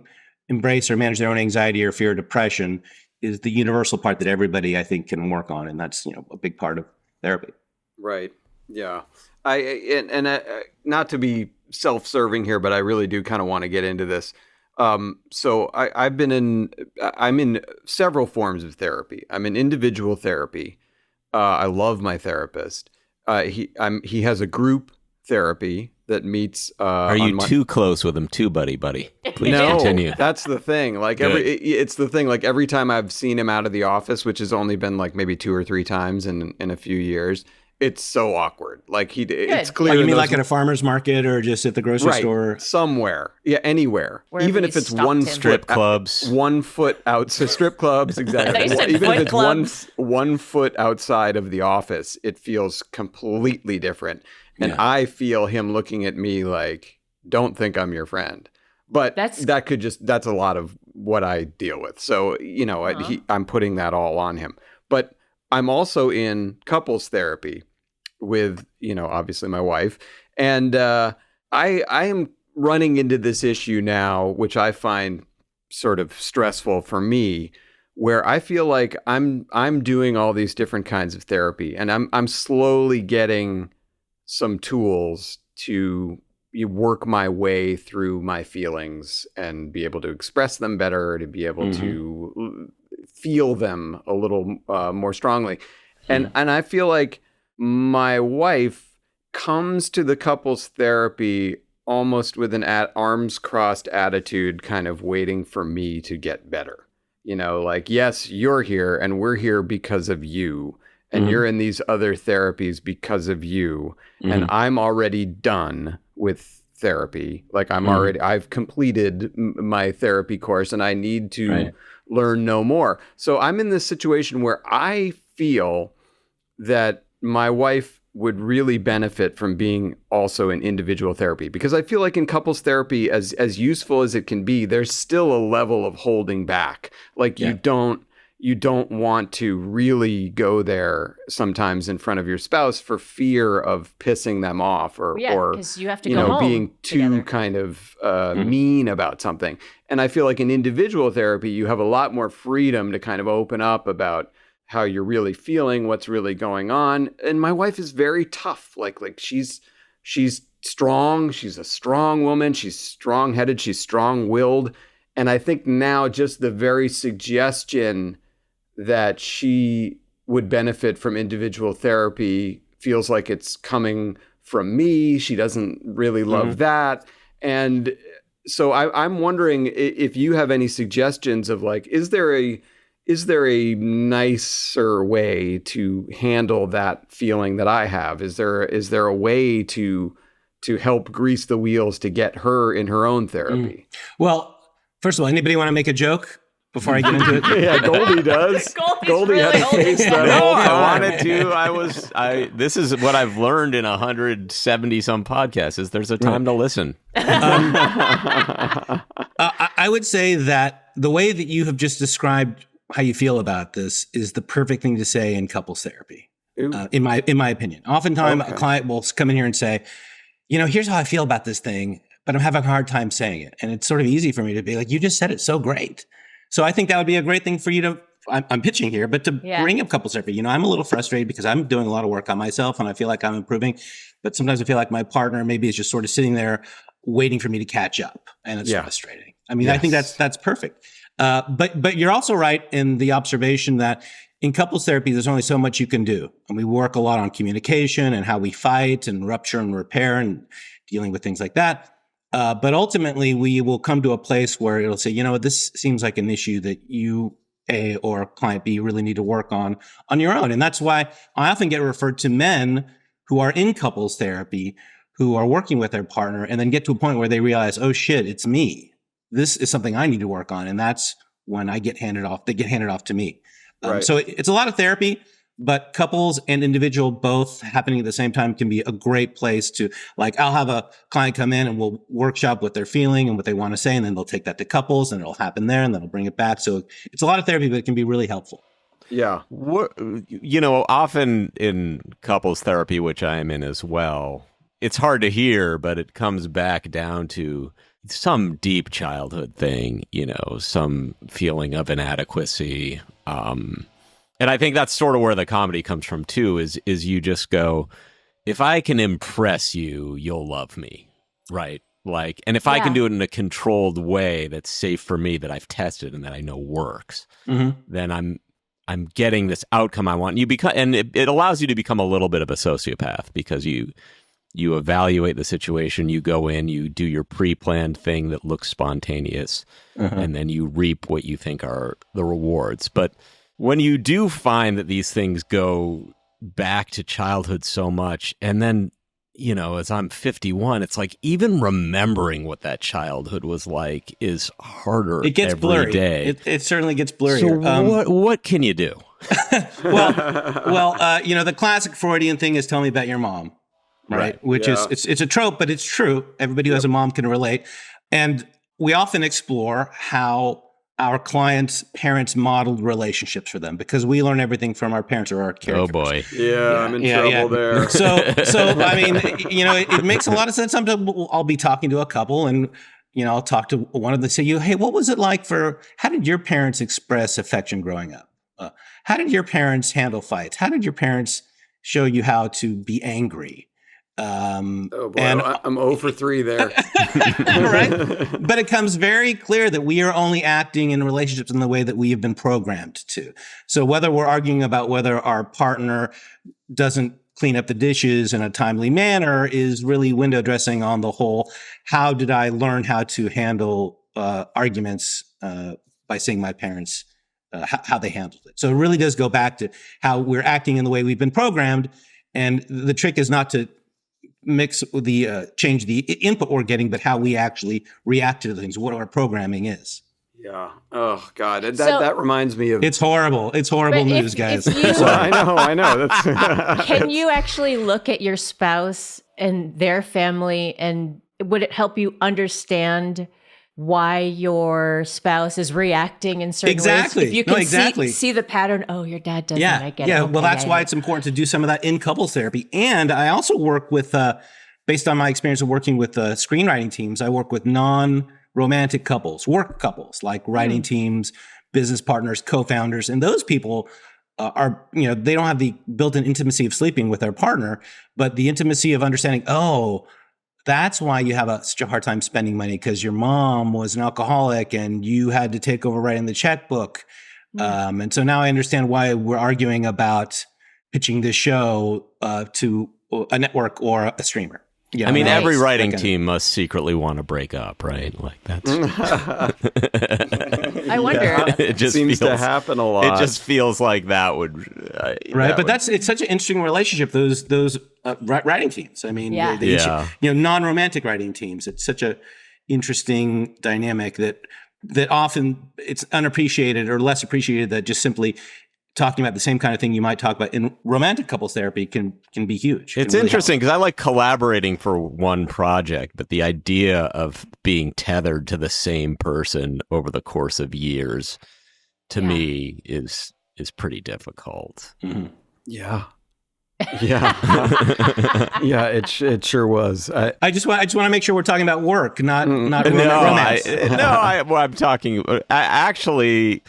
embrace or manage their own anxiety or fear or depression is the universal part that everybody, I think, can work on. And that's, a big part of therapy. Right. Yeah. Not to be self-serving here, but I really do kind of want to get into this. So I'm in several forms of therapy. I'm in individual therapy. I love my therapist. He has a group therapy that meets. Are you too close with him too, buddy? Please continue. That's the thing. It's the thing. Like every time I've seen him out of the office, which has only been like maybe 2 or 3 times in a few years, it's so awkward. Like it's clear. Oh, you mean like at a farmer's market or just at the grocery store? Somewhere. Yeah, anywhere. Wherever even if it's one strip clubs, 1 foot out. So strip clubs, exactly. Even if it's one foot outside of the office, it feels completely different. And I feel him looking at me like, don't think I'm your friend. But that's a lot of what I deal with. So, I'm putting that all on him. But I'm also in couples therapy with, obviously my wife. And I am running into this issue now, which I find sort of stressful for me, where I feel like I'm doing all these different kinds of therapy, and I'm slowly getting some tools to work my way through my feelings and be able to express them better, to be able to feel them a little more strongly. And I feel like my wife comes to the couples therapy almost with an arms crossed attitude, kind of waiting for me to get better. Like, yes, you're here and we're here because of you. And you're in these other therapies because of you. And I'm already done with therapy. Like I've completed my therapy course and I need to learn no more. So I'm in this situation where I feel that my wife would really benefit from being also in individual therapy, because I feel like in couples therapy, as useful as it can be, there's still a level of holding back. Like you don't want to really go there sometimes in front of your spouse for fear of pissing them off or you have to go home being too together. kind of mean about something. And I feel like in individual therapy, you have a lot more freedom to kind of open up about how you're really feeling, what's really going on. And my wife is very tough. Like she's strong. She's a strong woman. She's strong-headed. She's strong-willed. And I think now just the very suggestion that she would benefit from individual therapy feels like it's coming from me. She doesn't really love that. And so I'm wondering if you have any suggestions of like, is there a nicer way to handle that feeling that I have? Is there a way to help grease the wheels to get her in her own therapy? Well, first of all, anybody want to make a joke before I get into it? Yeah, Goldie does. Goldie had a face that No, whole I time. wanted to. This is what I've learned in 170 some podcasts: is there's a time to listen. I would say that the way that you have just described how you feel about this is the perfect thing to say in couples therapy, in my opinion. Oftentimes, a client will come in here and say, here's how I feel about this thing, but I'm having a hard time saying it. And it's sort of easy for me to be like, you just said it so great. So I think that would be a great thing for you to, I'm pitching here, but to bring up couples therapy. I'm a little frustrated because I'm doing a lot of work on myself and I feel like I'm improving, but sometimes I feel like my partner maybe is just sort of sitting there waiting for me to catch up, and it's frustrating. I mean, I think that's perfect. But you're also right in the observation that in couples therapy, there's only so much you can do. And we work a lot on communication and how we fight and rupture and repair and dealing with things like that. But ultimately, we will come to a place where it'll say, this seems like an issue that you, A, or client B, really need to work on your own. And that's why I often get referred to men who are in couples therapy, who are working with their partner, and then get to a point where they realize, oh shit, it's me. This is something I need to work on. And that's when they get handed off to me. So it's a lot of therapy, but couples and individual both happening at the same time can be a great place to, I'll have a client come in and we'll workshop what they're feeling and what they want to say, and then they'll take that to couples and it'll happen there and then they'll bring it back. So it's a lot of therapy, but it can be really helpful. Yeah. Often in couples therapy, which I am in as well, it's hard to hear, but it comes back down to some deep childhood thing, some feeling of inadequacy. And I think that's sort of where the comedy comes from too, is you just go, if I can impress you, you'll love me, right? And if I can do it in a controlled way that's safe for me, that I've tested and that I know works, then I'm getting this outcome I want. And it allows you to become a little bit of a sociopath because you evaluate the situation, you go in, you do your pre-planned thing that looks spontaneous, and then you reap what you think are the rewards. But when you do find that these things go back to childhood so much, and then, as I'm 51, it's like even remembering what that childhood was like is harder. It gets blurry. Day. It certainly gets blurry. So what can you do? well, the classic Freudian thing is tell me about your mom. Right. Which is, it's a trope, but it's true. Everybody who has a mom can relate. And we often explore how our clients' parents modeled relationships for them because we learn everything from our parents or our caregivers. Oh boy. I'm in trouble there. So, I mean, it makes a lot of sense. Sometimes I'll be talking to a couple and, I'll talk to one of them and say, hey, what was it like how did your parents express affection growing up? How did your parents handle fights? How did your parents show you how to be angry? I'm 0 for 3 there. Right? But it comes very clear that we are only acting in relationships in the way that we have been programmed to. So whether we're arguing about whether our partner doesn't clean up the dishes in a timely manner is really window dressing on the whole, how did I learn how to handle arguments by seeing my parents, how they handled it. So it really does go back to how we're acting in the way we've been programmed. And the trick is not to change the input we're getting, but how we actually react to the things, what our programming is. Yeah. Oh God, that reminds me of. It's horrible. It's horrible news, guys. I know. That's. Can you actually look at your spouse and their family, and would it help you understand why your spouse is reacting in certain ways? If you can see the pattern, oh, your dad does that, I get it. Okay, well, that's why it's important to do some of that in couples therapy. And I also work with, based on my experience of working with screenwriting teams, I work with non-romantic couples, work couples, like writing teams, business partners, co-founders. And those people are, they don't have the built-in intimacy of sleeping with their partner, but the intimacy of understanding, oh, that's why you have such a hard time spending money, because your mom was an alcoholic and you had to take over writing the checkbook. And so now I understand why we're arguing about pitching this show to a network or a streamer. Yeah, I mean, every writing team must secretly want to break up, right? Like that's. I wonder. It just seems to happen a lot. It just feels like that would. Right, but it's such an interesting relationship. Those writing teams. I mean, non-romantic writing teams. It's such a interesting dynamic that often it's unappreciated or less appreciated. That just simply talking about the same kind of thing you might talk about in romantic couples therapy can be huge. It's really interesting because I like collaborating for one project, but the idea of being tethered to the same person over the course of years, to me, is pretty difficult. Mm-hmm. Yeah. Yeah, it sure was. I just want to make sure we're talking about work, not romance. I'm talking. Actually,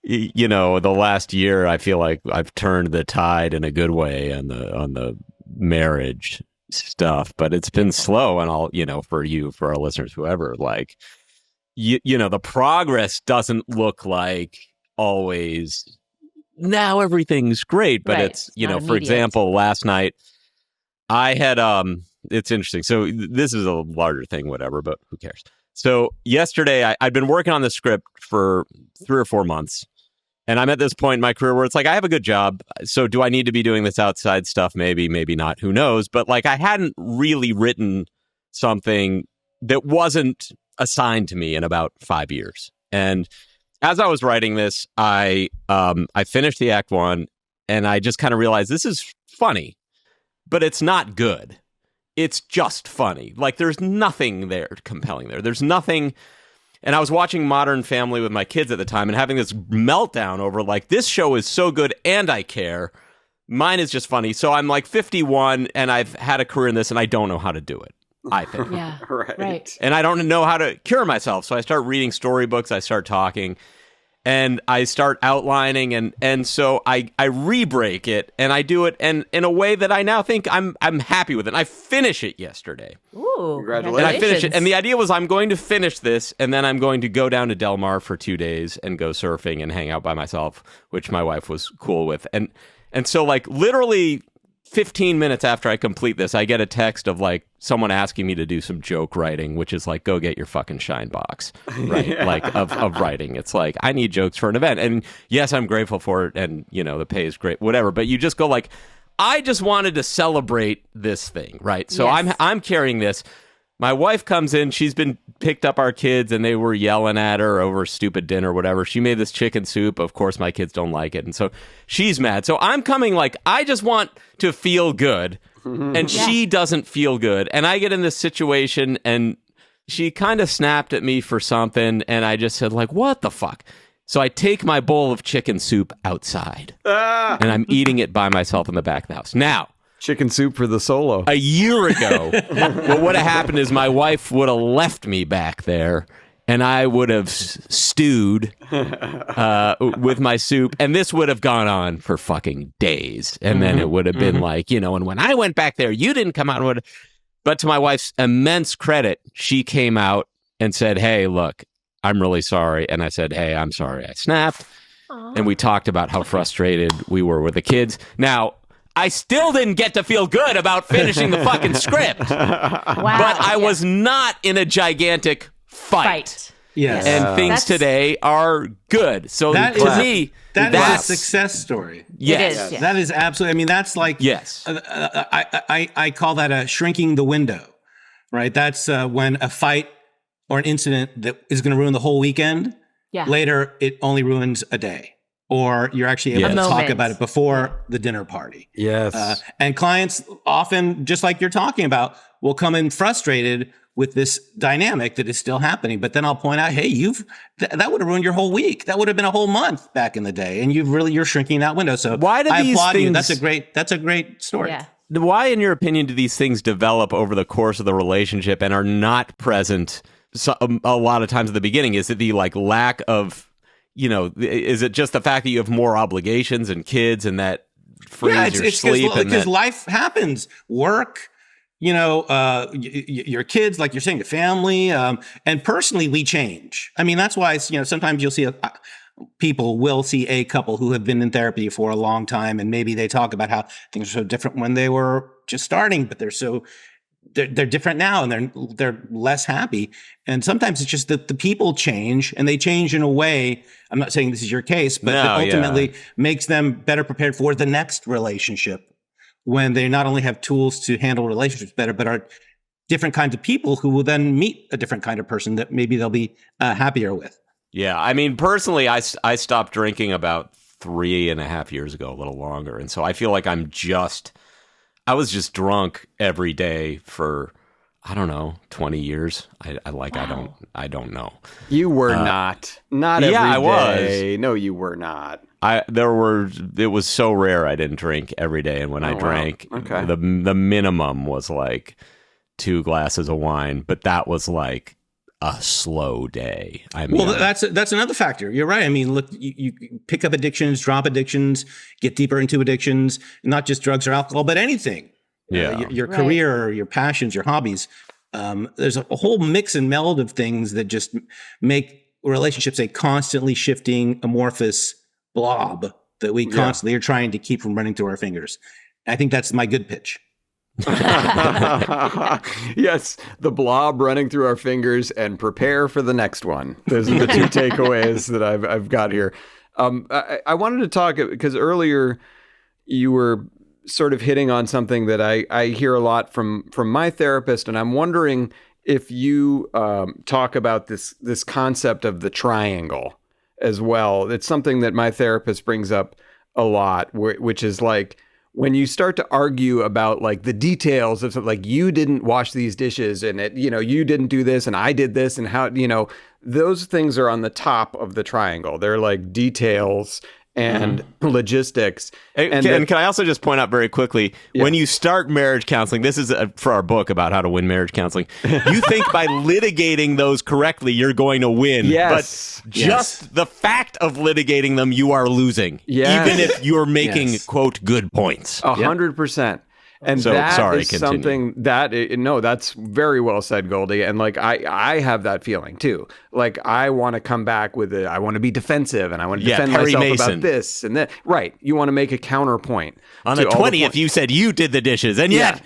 the last year, I feel like I've turned the tide in a good way on the marriage stuff, but it's been slow. And I'll, for our listeners, whoever, like, the progress doesn't look like always. Now everything's great, but it's for example, last night I had it's interesting. So this is a larger thing, whatever, but who cares? So yesterday I'd been working on the script for 3 or 4 months, and I'm at this point in my career where it's like I have a good job. So do I need to be doing this outside stuff? Maybe not. Who knows? But like I hadn't really written something that wasn't assigned to me in about 5 years, and as I was writing this, I finished the act 1, and I just kind of realized this is funny, but it's not good. It's just funny. Like there's nothing there compelling there. There's nothing. And I was watching Modern Family with my kids at the time and having this meltdown over like, this show is so good and I care. Mine is just funny. So I'm like 51 and I've had a career in this and I don't know how to do it, I think. Yeah, right. And I don't know how to cure myself. So I start reading storybooks. I start talking. And I start outlining, and so I re-break it, and I do it in a way that I now think I'm happy with it. And I finish it yesterday. Ooh, congratulations! And I finish it, and the idea was I'm going to finish this, and then I'm going to go down to Del Mar for 2 days and go surfing and hang out by myself, which my wife was cool with. And so like literally 15 minutes after I complete this, I get a text of like someone asking me to do some joke writing, which is like, go get your fucking shine box, right? Like of writing. It's like, I need jokes for an event. And yes, I'm grateful for it. And the pay is great, whatever. But you just go like, I just wanted to celebrate this thing, right? So yes. I'm carrying this. My wife comes in, she's been picked up our kids and they were yelling at her over stupid dinner or whatever. She made this chicken soup. Of course, my kids don't like it. And so she's mad. So I'm coming like, I just want to feel good. And she doesn't feel good. And I get in this situation and she kind of snapped at me for something. And I just said like, what the fuck? So I take my bowl of chicken soup outside and I'm eating it by myself in the back of the house. Now, chicken soup for the solo. A year ago, what would have happened is my wife would have left me back there and I would have stewed with my soup. And this would have gone on for fucking days. And then it would have been like, and when I went back there, you didn't come out. But to my wife's immense credit, she came out and said, hey, look, I'm really sorry. And I said, hey, I'm sorry I snapped. Aww. And we talked about how frustrated we were with the kids. Now, I still didn't get to feel good about finishing the fucking script. Wow. But I was not in a gigantic fight. Yes. And things today are good. So to me, that's a success story. Yes. It is, yes. That is absolutely, I mean, that's like, yes. I call that a shrinking the window, right? That's when a fight or an incident that is going to ruin the whole weekend, later it only ruins a day. Or you're actually able to talk about it before the dinner party. Yes. And clients often, just like you're talking about, will come in frustrated with this dynamic that is still happening. But then I'll point out, hey, that would have ruined your whole week. That would have been a whole month back in the day. And you're shrinking that window. So why do I these applaud things, you. That's a great story. Yeah. Why, in your opinion, do these things develop over the course of the relationship and are not present a lot of times at the beginning? Is it the like lack of, is it just the fact that you have more obligations and kids and that frees your sleep? Because life happens. Work, your kids, like you're saying, your family, and personally, we change. I mean, that's why, sometimes you'll see people will see a couple who have been in therapy for a long time, and maybe they talk about how things are so different when they were just starting, but they're different now and they're less happy. And sometimes it's just that the people change and they change in a way. I'm not saying this is your case, but that ultimately makes them better prepared for the next relationship when they not only have tools to handle relationships better, but are different kinds of people who will then meet a different kind of person that maybe they'll be happier with. Yeah. I mean, personally, I stopped drinking about 3.5 years ago, a little longer. And so I feel like I was just drunk every day for, I don't know, 20 years. I don't know. You were not every day. Yeah, I was. No, you were not. It was so rare I didn't drink every day. And when I drank, okay, the minimum was like 2 glasses of wine, but that was like a slow day. I mean, well, that's another factor. You're right. I mean, look, you pick up addictions, drop addictions, get deeper into addictions, not just drugs or alcohol, but anything. Yeah, your career, your passions, your hobbies. There's a whole mix and meld of things that just make relationships a constantly shifting, amorphous blob that we constantly are trying to keep from running through our fingers. I think that's my good pitch. Yes, the blob running through our fingers, and prepare for the next one. Those are the 2 takeaways that I've got here. I wanted to talk because earlier you were sort of hitting on something that I hear a lot from my therapist, and I'm wondering if you talk about this concept of the triangle as well. It's something that my therapist brings up a lot, which is like, when you start to argue about like the details of something, like you didn't wash these dishes and you didn't do this and I did this and how, those things are on the top of the triangle. They're like details and logistics. And can I also just point out very quickly, when you start marriage counseling, this is for our book about how to win marriage counseling, you think by litigating those correctly, you're going to win. Yes. But just the fact of litigating them, you are losing. Yes. Even if you're making, quote, good points. 100%. And so, that is continue. Something that, that's very well said, Goldie. And like, I have that feeling too. Like, I want to come back with it. I want to be defentive and I want to defend myself about this and that. Right. You want to make a counterpoint. On the 20th, you said you did the dishes and yet,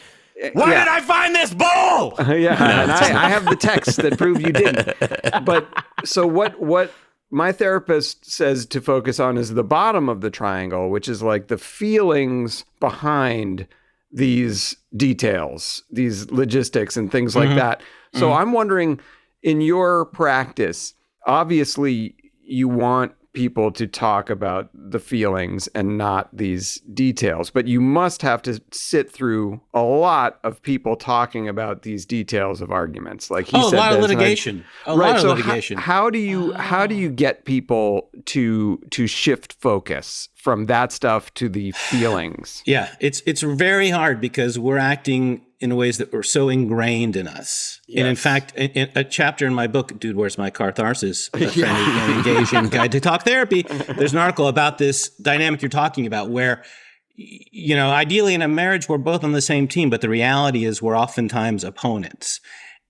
why did I find this bowl? And I have the texts that prove you didn't. But so what my therapist says to focus on is the bottom of the triangle, which is like the feelings behind these details, these logistics and things like that. So I'm wondering, in your practice, obviously you want people to talk about the feelings and not these details, but you must have to sit through a lot of people talking about these details of arguments. Like he said, a lot of litigation. How do you get people to shift focus from that stuff to the feelings? Yeah, it's very hard because we're acting in ways that were so ingrained in us. Yes. And in fact, in a chapter in my book, Dude, Where's My Catharsis? A friendly and engaging guide to talk therapy, there's an article about this dynamic you're talking about where, ideally in a marriage, we're both on the same team, but the reality is we're oftentimes opponents.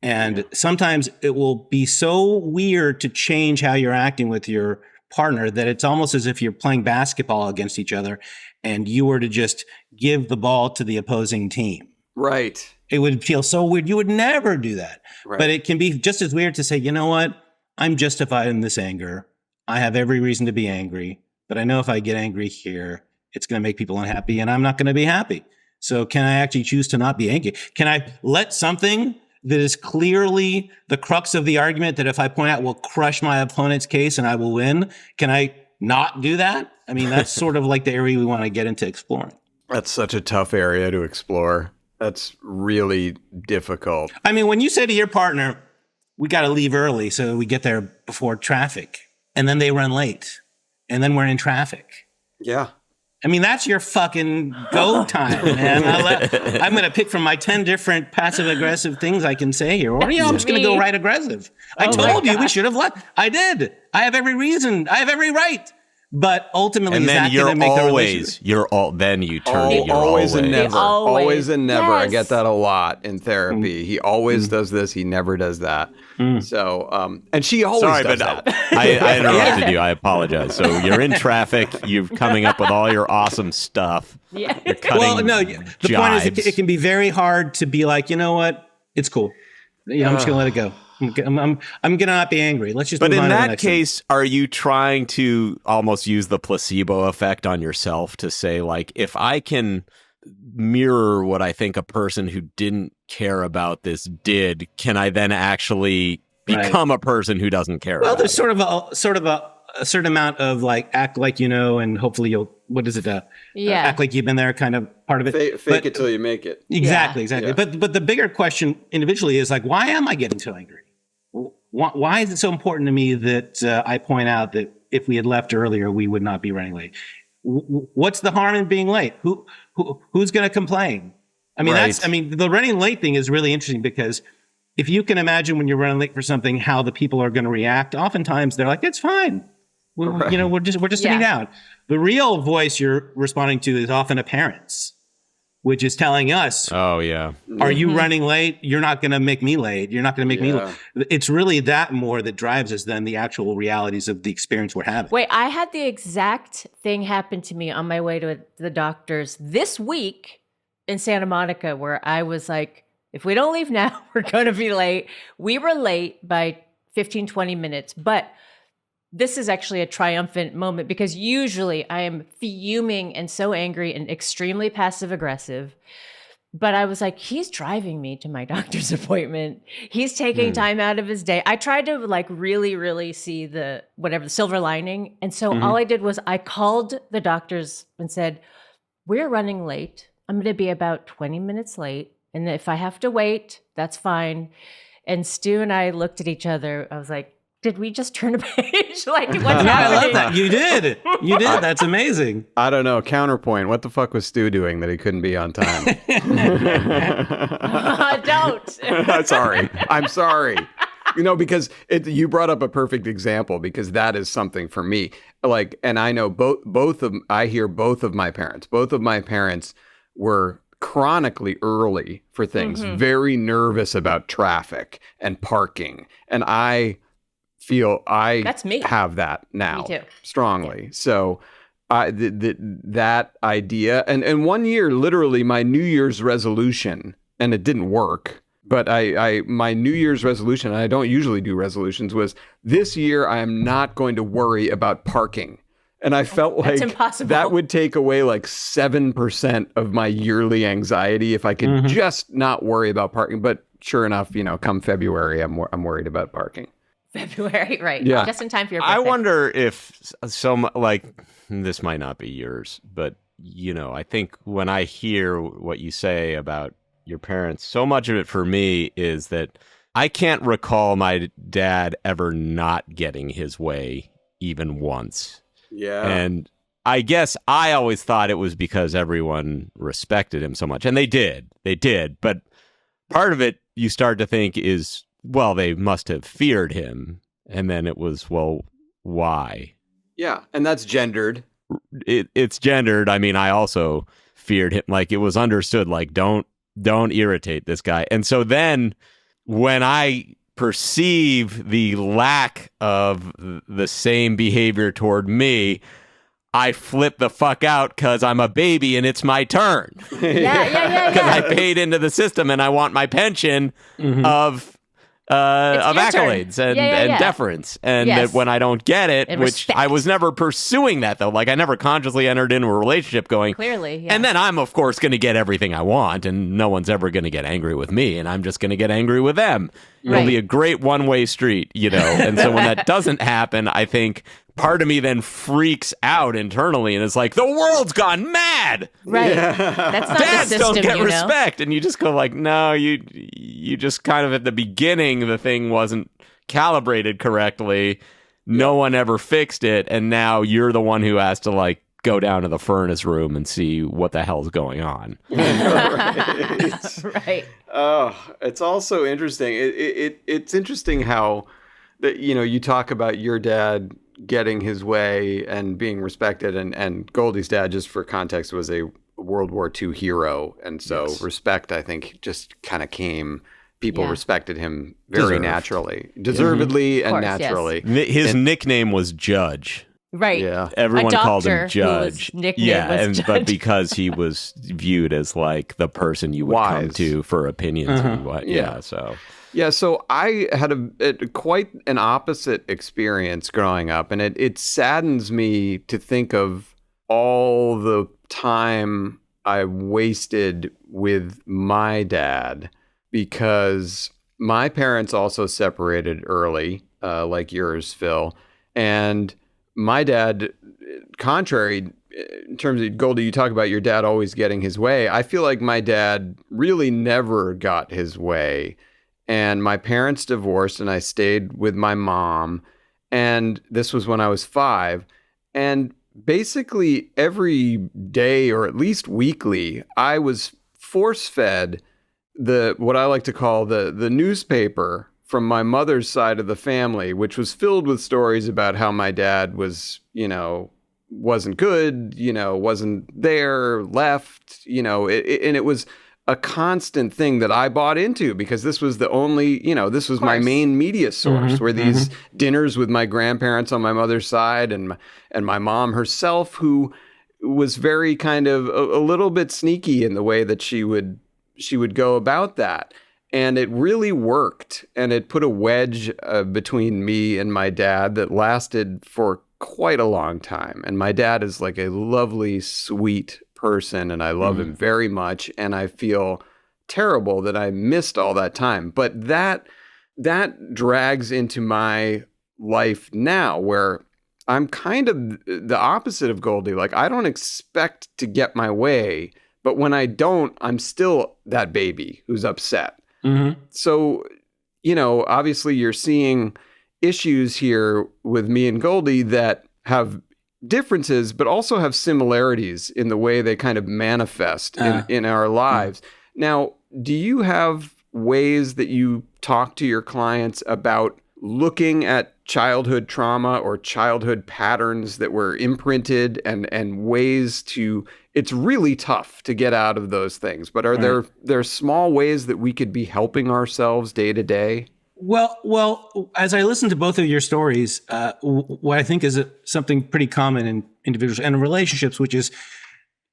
And sometimes it will be so weird to change how you're acting with your partner that it's almost as if you're playing basketball against each other and you were to just give the ball to the opposing team. Right. It would feel so weird. You would never do that. Right. But it can be just as weird to say, you know what? I'm justified in this anger. I have every reason to be angry, but I know if I get angry here, it's going to make people unhappy and I'm not going to be happy. So can I actually choose to not be angry? Can I let something that is clearly the crux of the argument that if I point out will crush my opponent's case and I will win, can I not do that? I mean, that's sort of like the area we want to get into exploring. That's such a tough area to explore. That's really difficult. I mean, when you say to your partner, we got to leave early so we get there before traffic, and then they run late, and then we're in traffic. Yeah. I mean, that's your fucking go time, man. I'm going to pick from my 10 different passive-aggressive things I can say here. Or, I'm just going to go right aggressive. I told you we should have left. I did. I have every reason. I have every right. But ultimately, and then you're always, then you turn to you're always and never. Always and never. Yes. I get that a lot in therapy. He always does this. He never does that. So, and she always does that. I interrupted you. I apologize. So you're in traffic. You're coming up with all your awesome stuff. Yeah. You're cutting the point is it can be very hard to be like, you know what? It's cool. I'm just going to let it go. I'm going to not be angry. Let's just But move on in to the that next case, are you trying to almost use the placebo effect on yourself to say, like, if I can mirror what I think a person who didn't care about this did, can I then actually become a person who doesn't care about there's it? sort of a certain amount of like act like you know, and hopefully you'll act like you've been there kind of part of it. Fake it till you make it. Exactly. Yeah. But the bigger question individually is like, why am I getting so angry? Why is it so important to me that I point out that if we had left earlier, we would not be running late? What's the harm in being late? Who's going to complain? I mean, the running late thing is really interesting because if you can imagine when you're running late for something, how the people are going to react, oftentimes they're like, it's fine. We're just sitting down. The real voice you're responding to is often a parent's, which is telling us, oh, yeah. Are you running late? You're not going to make me late. You're not going to make me late. It's really that more that drives us than the actual realities of the experience we're having. Wait, I had the exact thing happen to me on my way to the doctor's this week in Santa Monica, where I was like, if we don't leave now, we're going to be late. We were late by 15, 20 minutes, but this is actually a triumphant moment because usually I am fuming and so angry and extremely passive aggressive. But I was like, he's driving me to my doctor's appointment. He's taking time out of his day. I tried to like really, really see the silver lining. And so all I did was I called the doctors and said, we're running late. I'm going to be about 20 minutes late. And if I have to wait, that's fine. And Stu and I looked at each other. I was like, did we just turn a page? Like, what's happening? I love that. You did. That's amazing. I don't know. Counterpoint. What the fuck was Stu doing that he couldn't be on time? Don't. Sorry. I'm sorry. Because you brought up a perfect example because that is something for me. Like, and I know I hear both of my parents. Both of my parents were chronically early for things, very nervous about traffic and parking. And I feel That's me. have that now. Me too. Strongly. Yeah. So that idea, and 1 year, literally my New Year's resolution, and it didn't work, but my New Year's resolution, and I don't usually do resolutions, was this year I am not going to worry about parking. And I felt like that would take away like 7% of my yearly anxiety if I could just not worry about parking. But sure enough, come February, I'm worried about parking. February, right? Yeah. Just in time for your birthday. I wonder if this might not be yours, but I think when I hear what you say about your parents, so much of it for me is that I can't recall my dad ever not getting his way even once. Yeah. And I guess I always thought it was because everyone respected him so much. And they did. But part of it you start to think is, well, they must have feared him. And then it was, well, why? Yeah. And that's gendered. It's gendered. I mean, I also feared him. Like, it was understood, like, don't irritate this guy. And so then when I perceive the lack of the same behavior toward me, I flip the fuck out because I'm a baby and it's my turn. Yeah. Because I paid into the system and I want my pension of accolades and deference. And that when I don't get it, and which respect. I was never pursuing that, though. Like, I never consciously entered into a relationship going, clearly, yeah. And then I'm, of course, going to get everything I want, and no one's ever going to get angry with me, and I'm just going to get angry with them. Right. It'll be a great one-way street, And so when that doesn't happen, I think part of me then freaks out internally and is like, the world's gone mad. Right. That's not Dads the system, don't get respect. And you just go like, no, you just kind of at the beginning, the thing wasn't calibrated correctly. No one ever fixed it. And now you're the one who has to like go down to the furnace room and see what the hell's going on. Right. Oh, it's also interesting. It's interesting how that, you talk about your dad getting his way and being respected, and Goldie's dad, just for context, was a World War II hero, and so respect, I think, just kind of came. People respected him very naturally, deservedly and naturally. Yes. His nickname was Judge. Right. Yeah. Everyone called him Judge. Judge. But because he was viewed as like the person you would come to for opinions and what. So I had quite an opposite experience growing up, and it saddens me to think of all the time I wasted with my dad, because my parents also separated early, like yours, Phil, and my dad, contrary in terms of Goldie, you talk about your dad always getting his way. I feel like my dad really never got his way. And my parents divorced and I stayed with my mom. And this was when I was 5. And basically every day or at least weekly, I was force-fed what I like to call the newspaper from my mother's side of the family, which was filled with stories about how my dad was, wasn't good, wasn't there, left, and it was a constant thing that I bought into because this was the only, this was my main media source, were these dinners with my grandparents on my mother's side and my mom herself, who was very kind of a little bit sneaky in the way that she would go about that. And it really worked. And it put a wedge between me and my dad that lasted for quite a long time. And my dad is like a lovely, sweet person, and I love him very much. And I feel terrible that I missed all that time. But that drags into my life now, where I'm kind of the opposite of Goldie. Like, I don't expect to get my way, but when I don't, I'm still that baby who's upset. So, obviously you're seeing issues here with me and Goldie that have differences, but also have similarities in the way they kind of manifest in our lives. Now, do you have ways that you talk to your clients about looking at childhood trauma or childhood patterns that were imprinted and ways to, it's really tough to get out of those things, but are there small ways that we could be helping ourselves day to day? Well, as I listen to both of your stories, what I think is something pretty common in individuals and in relationships, which is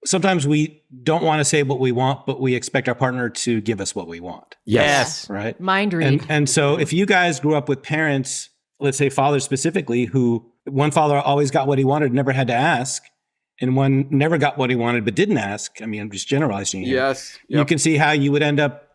sometimes we don't want to say what we want, but we expect our partner to give us what we want. Yes. Right? Mind read. And so if you guys grew up with parents, let's say fathers specifically, who one father always got what he wanted, never had to ask, and one never got what he wanted but didn't ask. I mean, I'm just generalizing here. Yes. You can see how you would end up.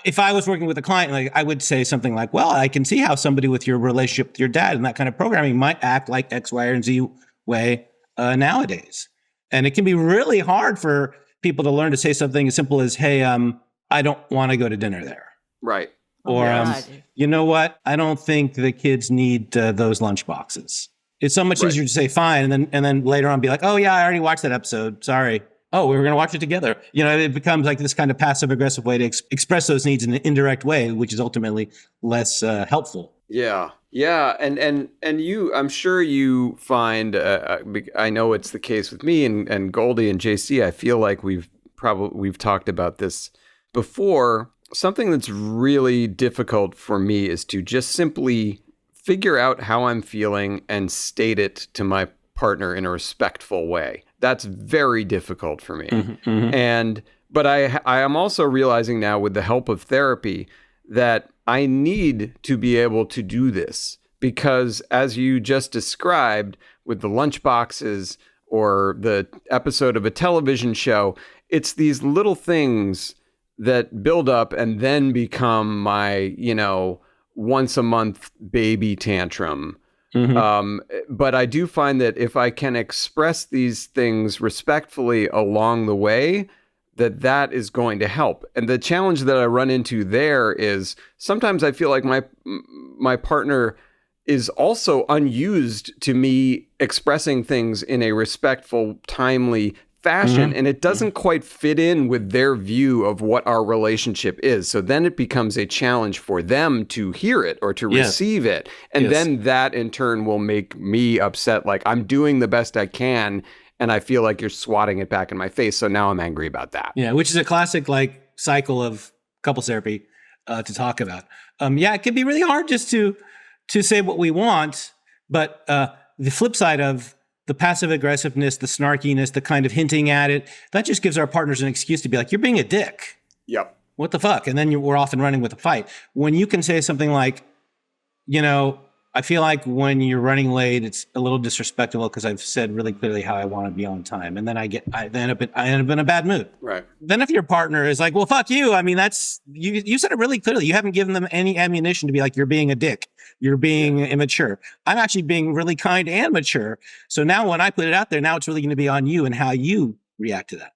If I was working with a client, like, I would say something like, well, I can see how somebody with your relationship with your dad and that kind of programming might act like X, Y, and Z way nowadays. And it can be really hard for people to learn to say something as simple as, hey, I don't want to go to dinner there. Right. Or, you know what? I don't think the kids need those lunch boxes. It's so much easier to say fine, and then later on be like, oh yeah, I already watched that episode. Sorry. Oh, we were going to watch it together. It becomes like this kind of passive aggressive way to express those needs in an indirect way, which is ultimately less helpful. Yeah. And you, I'm sure you find, I know it's the case with me and Goldie and JC. I feel like we've talked about this before. Something that's really difficult for me is to just simply figure out how I'm feeling and state it to my partner in a respectful way. That's very difficult for me. But I am also realizing now, with the help of therapy, that I need to be able to do this, because as you just described with the lunch boxes or the episode of a television show, it's these little things that build up and then become my, once a month baby tantrum. But I do find that if I can express these things respectfully along the way, that is going to help. And the challenge that I run into there is sometimes I feel like my partner is also unused to me expressing things in a respectful, timely fashion, and it doesn't quite fit in with their view of what our relationship is. So then it becomes a challenge for them to hear it or to receive it. And then that in turn will make me upset. Like, I'm doing the best I can, and I feel like you're swatting it back in my face. So now I'm angry about that. Yeah, which is a classic cycle of couples therapy to talk about. It can be really hard just to say what we want, but the flip side of the passive aggressiveness, the snarkiness, the kind of hinting at it, that just gives our partners an excuse to be like, you're being a dick. Yep. What the fuck? And then we're off and running with a fight. When you can say something like, I I feel like when you're running late, it's a little disrespectful because I've said really clearly how I want to be on time, and then I end up in a bad mood. Right. Then if your partner is like, "Well, fuck you," I mean, that's you said it really clearly. You haven't given them any ammunition to be like, "You're being a dick. You're being immature." I'm actually being really kind and mature. So now when I put it out there, now it's really going to be on you and how you react to that.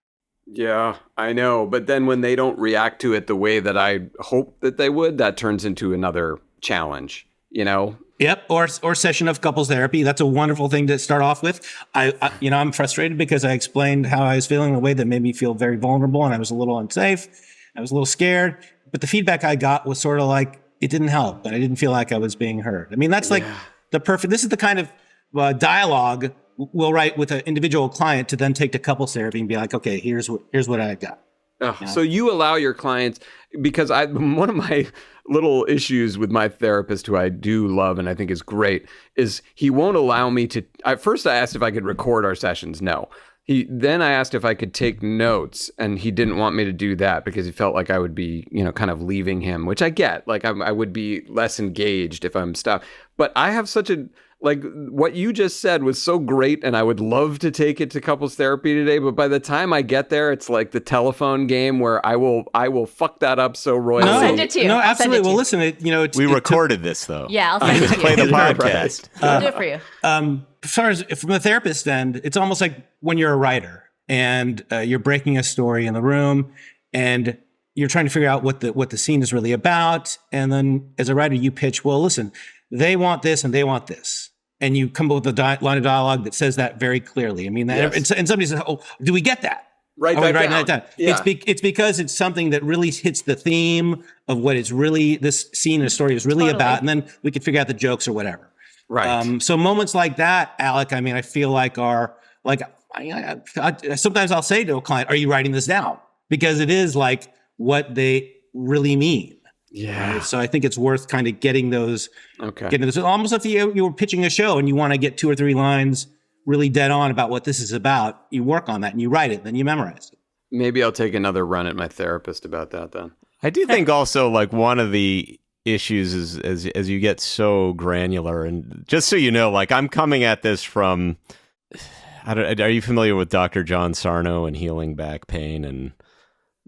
Yeah, I know. But then when they don't react to it the way that I hope that they would, that turns into another challenge, you know? Yep, or session of couples therapy. That's a wonderful thing to start off with. I'm frustrated because I explained how I was feeling in a way that made me feel very vulnerable, and I was a little unsafe. I was a little scared, but the feedback I got was sort of like it didn't help, and I didn't feel like I was being heard. I mean, that's like this is the kind of dialogue we'll write with an individual client to then take to couples therapy and be like, okay, here's what I got. So you allow your clients, because one of my little issues with my therapist, who I do love and I think is great, is he won't allow me to. First, I asked if I could record our sessions. No. Then I asked if I could take notes, and he didn't want me to do that because he felt like I would be, kind of leaving him, which I get. Like I would be less engaged if I'm stopped. But I have such a. Like what you just said was so great, and I would love to take it to couples therapy today. But by the time I get there, it's like the telephone game where I will fuck that up so royally. I'll send it to you. No, absolutely. Well, listen, we recorded this though. Yeah, I'll send it to you. Play the podcast. I'll do it for you. As far as from the therapist end, it's almost like when you're a writer and you're breaking a story in the room, and you're trying to figure out what the scene is really about, and then as a writer, you pitch. Well, listen, they want this and they want this. And you come up with a line of dialogue that says that very clearly. I mean, and somebody says, "Oh, do we get that?" Write that down. Yeah. It's because it's something that really hits the theme of what it's really, this scene and story is really about, and then we can figure out the jokes or whatever. Right. So moments like that, Alec, I mean, I feel like are like I sometimes I'll say to a client, "Are you writing this down?" Because it is like what they really mean. Yeah. Right? So I think it's worth kind of getting those. Okay. Getting those. Almost if you were pitching a show and you want to get 2 or 3 lines really dead on about what this is about, you work on that and you write it, then you memorize it. Maybe I'll take another run at my therapist about that then. I do think also like one of the issues is as you get so granular, and just so you know, like I'm coming at this from. Are you familiar with Dr. John Sarno and healing back pain and?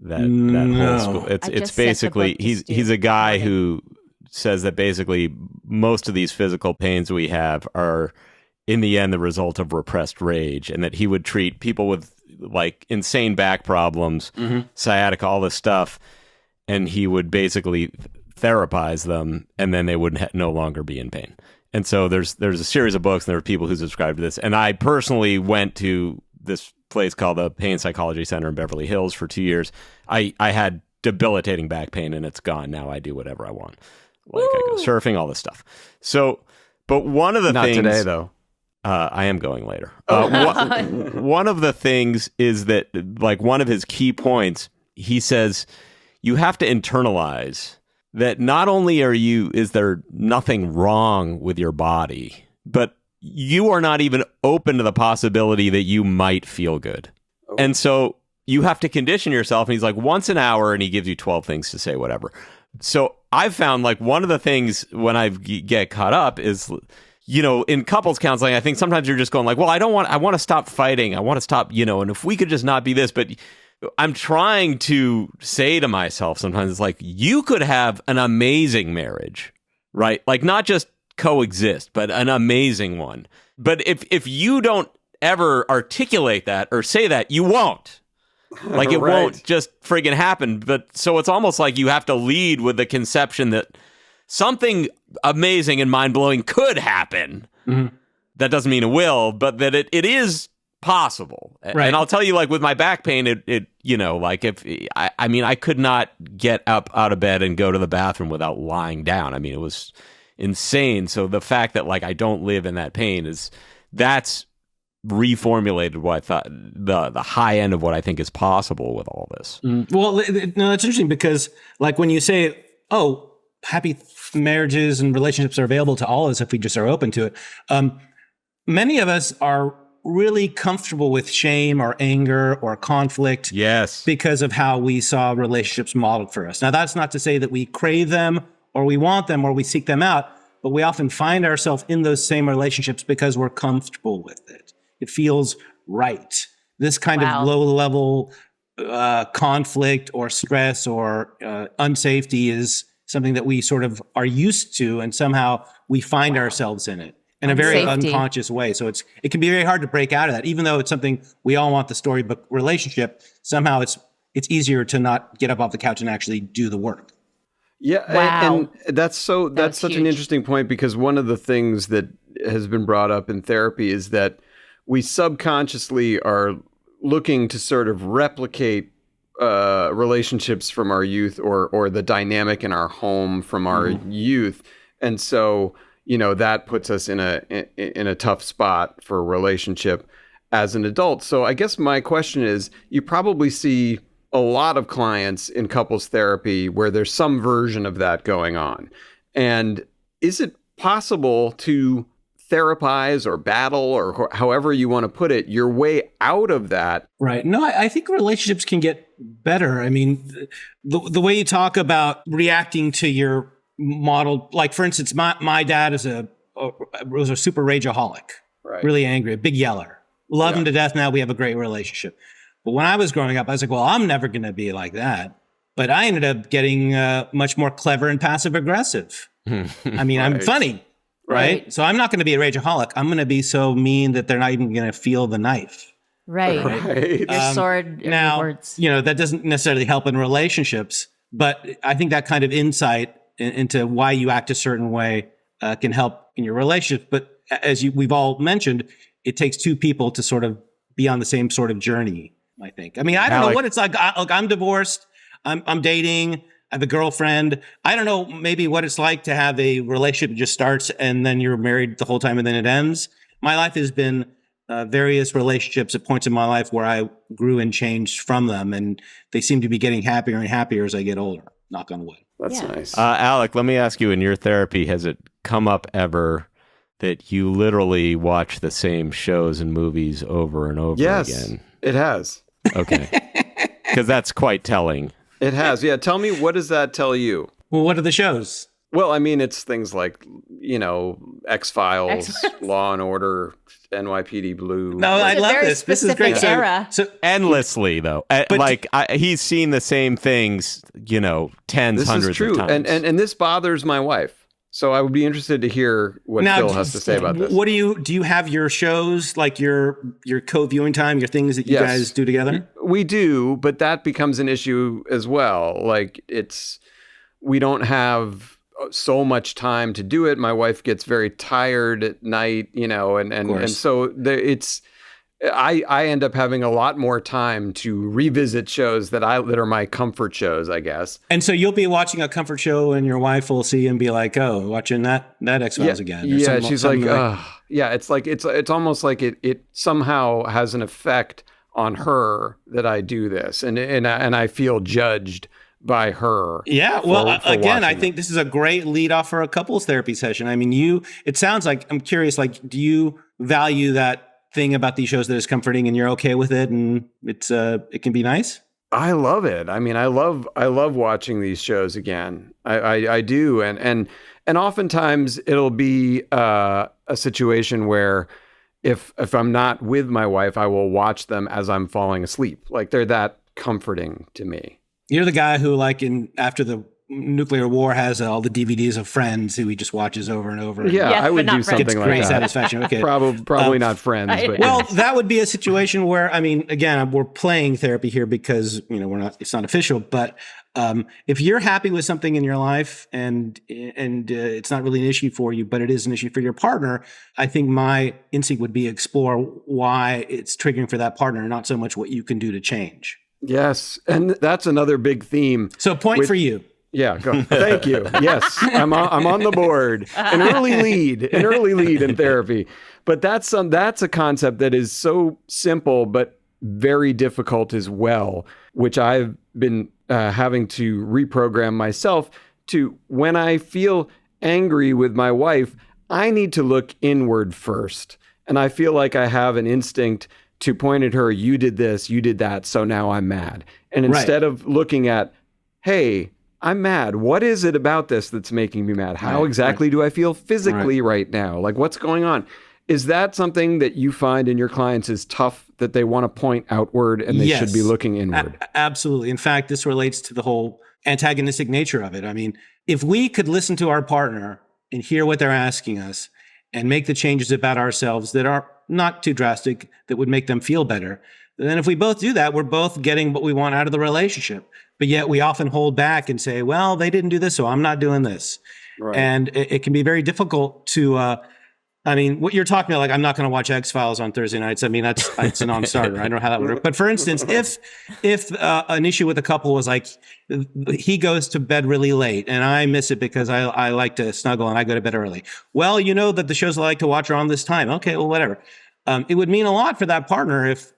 That whole school. It's basically he's a guy who says that basically most of these physical pains we have are in the end the result of repressed rage, and that he would treat people with like insane back problems, sciatica, all this stuff, and he would basically therapize them, and then they would no longer be in pain. And so there's a series of books, and there are people who subscribe to this, and I personally went to this place called the Pain Psychology Center in Beverly Hills for 2 years. I had debilitating back pain, and it's gone now. I do whatever I want. Like I go surfing, all this stuff. So, but one of the things... Not today, though. I am going later. One of the things is that, like, one of his key points, he says, you have to internalize that not only is there nothing wrong with your body, but you are not even open to the possibility that you might feel good. Oh. And so you have to condition yourself. And he's like, once an hour, and he gives you 12 things to say, whatever. So I've found like one of the things when I get caught up is, in couples counseling, I think sometimes you're just going like, well, I want to stop fighting. I want to stop, and if we could just not be this, but I'm trying to say to myself sometimes, it's like, you could have an amazing marriage, right? Like not just coexist, but an amazing one. But if you don't ever articulate that or say that, you won't. Like it won't just friggin' happen. But so it's almost like you have to lead with the conception that something amazing and mind-blowing could happen. Mm-hmm. That doesn't mean it will, but that it is possible. Right. And I'll tell you, like with my back pain, like if I could not get up out of bed and go to the bathroom without lying down. I mean, it was insane. So the fact that like I don't live in that pain that's reformulated what I thought the high end of what I think is possible with all this. Well, no, it's interesting because like when you say, oh, happy marriages and relationships are available to all of us if we just are open to it. Many of us are really comfortable with shame or anger or conflict. Yes. Because of how we saw relationships modeled for us. Now, that's not to say that we crave them or we want them or we seek them out, but we often find ourselves in those same relationships because we're comfortable with it. It feels right. This kind of low level conflict or stress or unsafety is something that we sort of are used to, and somehow we find ourselves in it in a very unconscious way. So it can be very hard to break out of that, even though it's something we all want the storybook relationship. Somehow it's easier to not get up off the couch and actually do the work. Yeah, and that's such an interesting point, because one of the things that has been brought up in therapy is that we subconsciously are looking to sort of replicate relationships from our youth, or the dynamic in our home from our youth, and so that puts us in a tough spot for a relationship as an adult. So I guess my question is, you probably see a lot of clients in couples therapy where there's some version of that going on, and is it possible to therapize or battle, or however you want to put it, your way out of that? Right. No, I think relationships can get better. I mean, the way you talk about reacting to your model, like for instance, my dad was a super rageaholic, really angry, a big yeller. Love him to death. Now we have a great relationship. But when I was growing up, I was like, well, I'm never going to be like that. But I ended up getting much more clever and passive aggressive. I mean, I'm funny. Right. So I'm not going to be a rageaholic. I'm going to be so mean that they're not even going to feel the knife. Right. Your sword. Now, words. That doesn't necessarily help in relationships, but I think that kind of insight into why you act a certain way can help in your relationship. But as we've all mentioned, it takes two people to sort of be on the same sort of journey, I think. I mean, I don't know what it's like. Look, I'm divorced. I'm dating. I have a girlfriend. I don't know maybe what it's like to have a relationship that just starts and then you're married the whole time and then it ends. My life has been various relationships at points in my life where I grew and changed from them, and they seem to be getting happier and happier as I get older. Knock on wood. That's nice. Alec, let me ask you, in your therapy, has it come up ever that you literally watch the same shows and movies over and over again? Yes, it has. Okay. Because that's quite telling. It has. Yeah. Tell me, what does that tell you? Well, what are the shows? Well, I mean, it's things like, X-Files, Law and Order, NYPD Blue. No, I love this. This is great. Era. So endlessly, though. He's seen the same things, tens, hundreds of times. And this bothers my wife. So I would be interested to hear what Phil has to say about this. What do you have your shows, like your co-viewing time, your things that you guys do together? We do, but that becomes an issue as well. Like we don't have so much time to do it. My wife gets very tired at night, and so I end up having a lot more time to revisit shows that are my comfort shows, I guess. And so you'll be watching a comfort show and your wife will see and be like, "Oh, watching that X-Files again." Yeah, she's like, yeah, it's like it's almost like it somehow has an effect on her that I do this, and I feel judged by her. Yeah, well, again, I think this is a great lead off for a couples therapy session. I mean, it sounds like, I'm curious, like, do you value that thing about these shows that is comforting and you're okay with it and it can be nice? I love it. I mean, I love watching these shows again. I do. And oftentimes it'll be a situation where if I'm not with my wife, I will watch them as I'm falling asleep. Like, they're that comforting to me. You're the guy who, like, after the nuclear war, has all the DVDs of Friends who he just watches over and over. Yeah, I would do something like that. Great satisfaction. Okay, probably not Friends. But well, that would be a situation where, I mean, again, we're playing therapy here because it's not official. But if you're happy with something in your life and it's not really an issue for you, but it is an issue for your partner, I think my instinct would be explore why it's triggering for that partner, not so much what you can do to change. Yes, and that's another big theme. So point for you. Yeah, go. Thank you. Yes, I'm on the board. An early lead in therapy. But that's a concept that is so simple but very difficult as well, which I've been having to reprogram myself to. When I feel angry with my wife, I need to look inward first. And I feel like I have an instinct to point at her, you did this, you did that, so now I'm mad. And instead of looking at, hey, I'm mad. What is it about this that's making me mad? How exactly do I feel physically right now? Like, what's going on? Is that something that you find in your clients is tough, that they want to point outward and they should be looking inward? Absolutely. In fact, this relates to the whole antagonistic nature of it. I mean, if we could listen to our partner and hear what they're asking us and make the changes about ourselves that are not too drastic, that would make them feel better, then if we both do that, we're both getting what we want out of the relationship. But yet we often hold back and say, well, they didn't do this, so I'm not doing this. Right. And it can be very difficult to, what you're talking about, like, I'm not going to watch X-Files on Thursday nights. I mean, it's a non-starter. I don't know how that would work. But for instance, if an issue with a couple was like, he goes to bed really late and I miss it because I like to snuggle and I go to bed early. Well, you know that the shows I like to watch are on this time. Okay, well, whatever. It would mean a lot for that partner if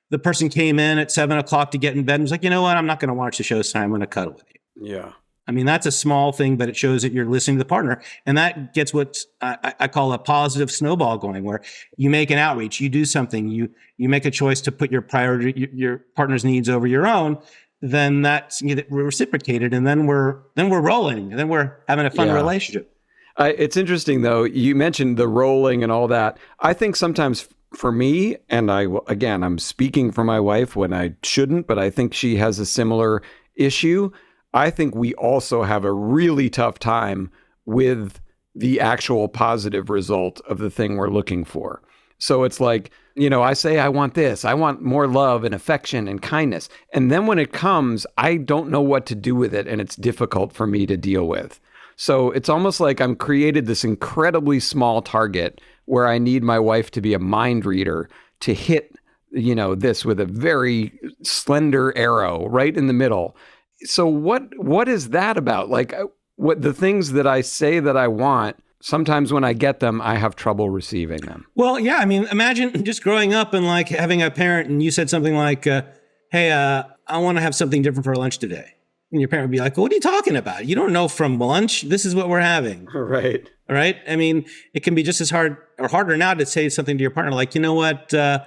the person came in at 7:00 to get in bed and was like, you know what, I'm not going to watch the show's time. I'm going to cuddle with you. Yeah. I mean, that's a small thing, but it shows that you're listening to the partner. And that gets what I call a positive snowball going, where you make an outreach, you do something, you make a choice to put your partner's needs over your own, then that's reciprocated. And then we're rolling, and then we're having a fun relationship. It's interesting, though. You mentioned the rolling and all that. I think sometimes for me, and I'm speaking for my wife when I shouldn't, but I think she has a similar issue. I think we also have a really tough time with the actual positive result of the thing we're looking for. So it's like, I say, I want this. I want more love and affection and kindness. And then when it comes, I don't know what to do with it. And it's difficult for me to deal with. So it's almost like I'm created this incredibly small target where I need my wife to be a mind reader to hit, this with a very slender arrow right in the middle. So what is that about? Like, what the things that I say that I want, sometimes when I get them, I have trouble receiving them. Well, yeah. I mean, imagine just growing up and like having a parent and you said something like, hey, I want to have something different for lunch today. And your parent would be like, well, what are you talking about? You don't know from lunch. This is what we're having. Right. All right. I mean, it can be just as hard or harder now to say something to your partner like, you know what? I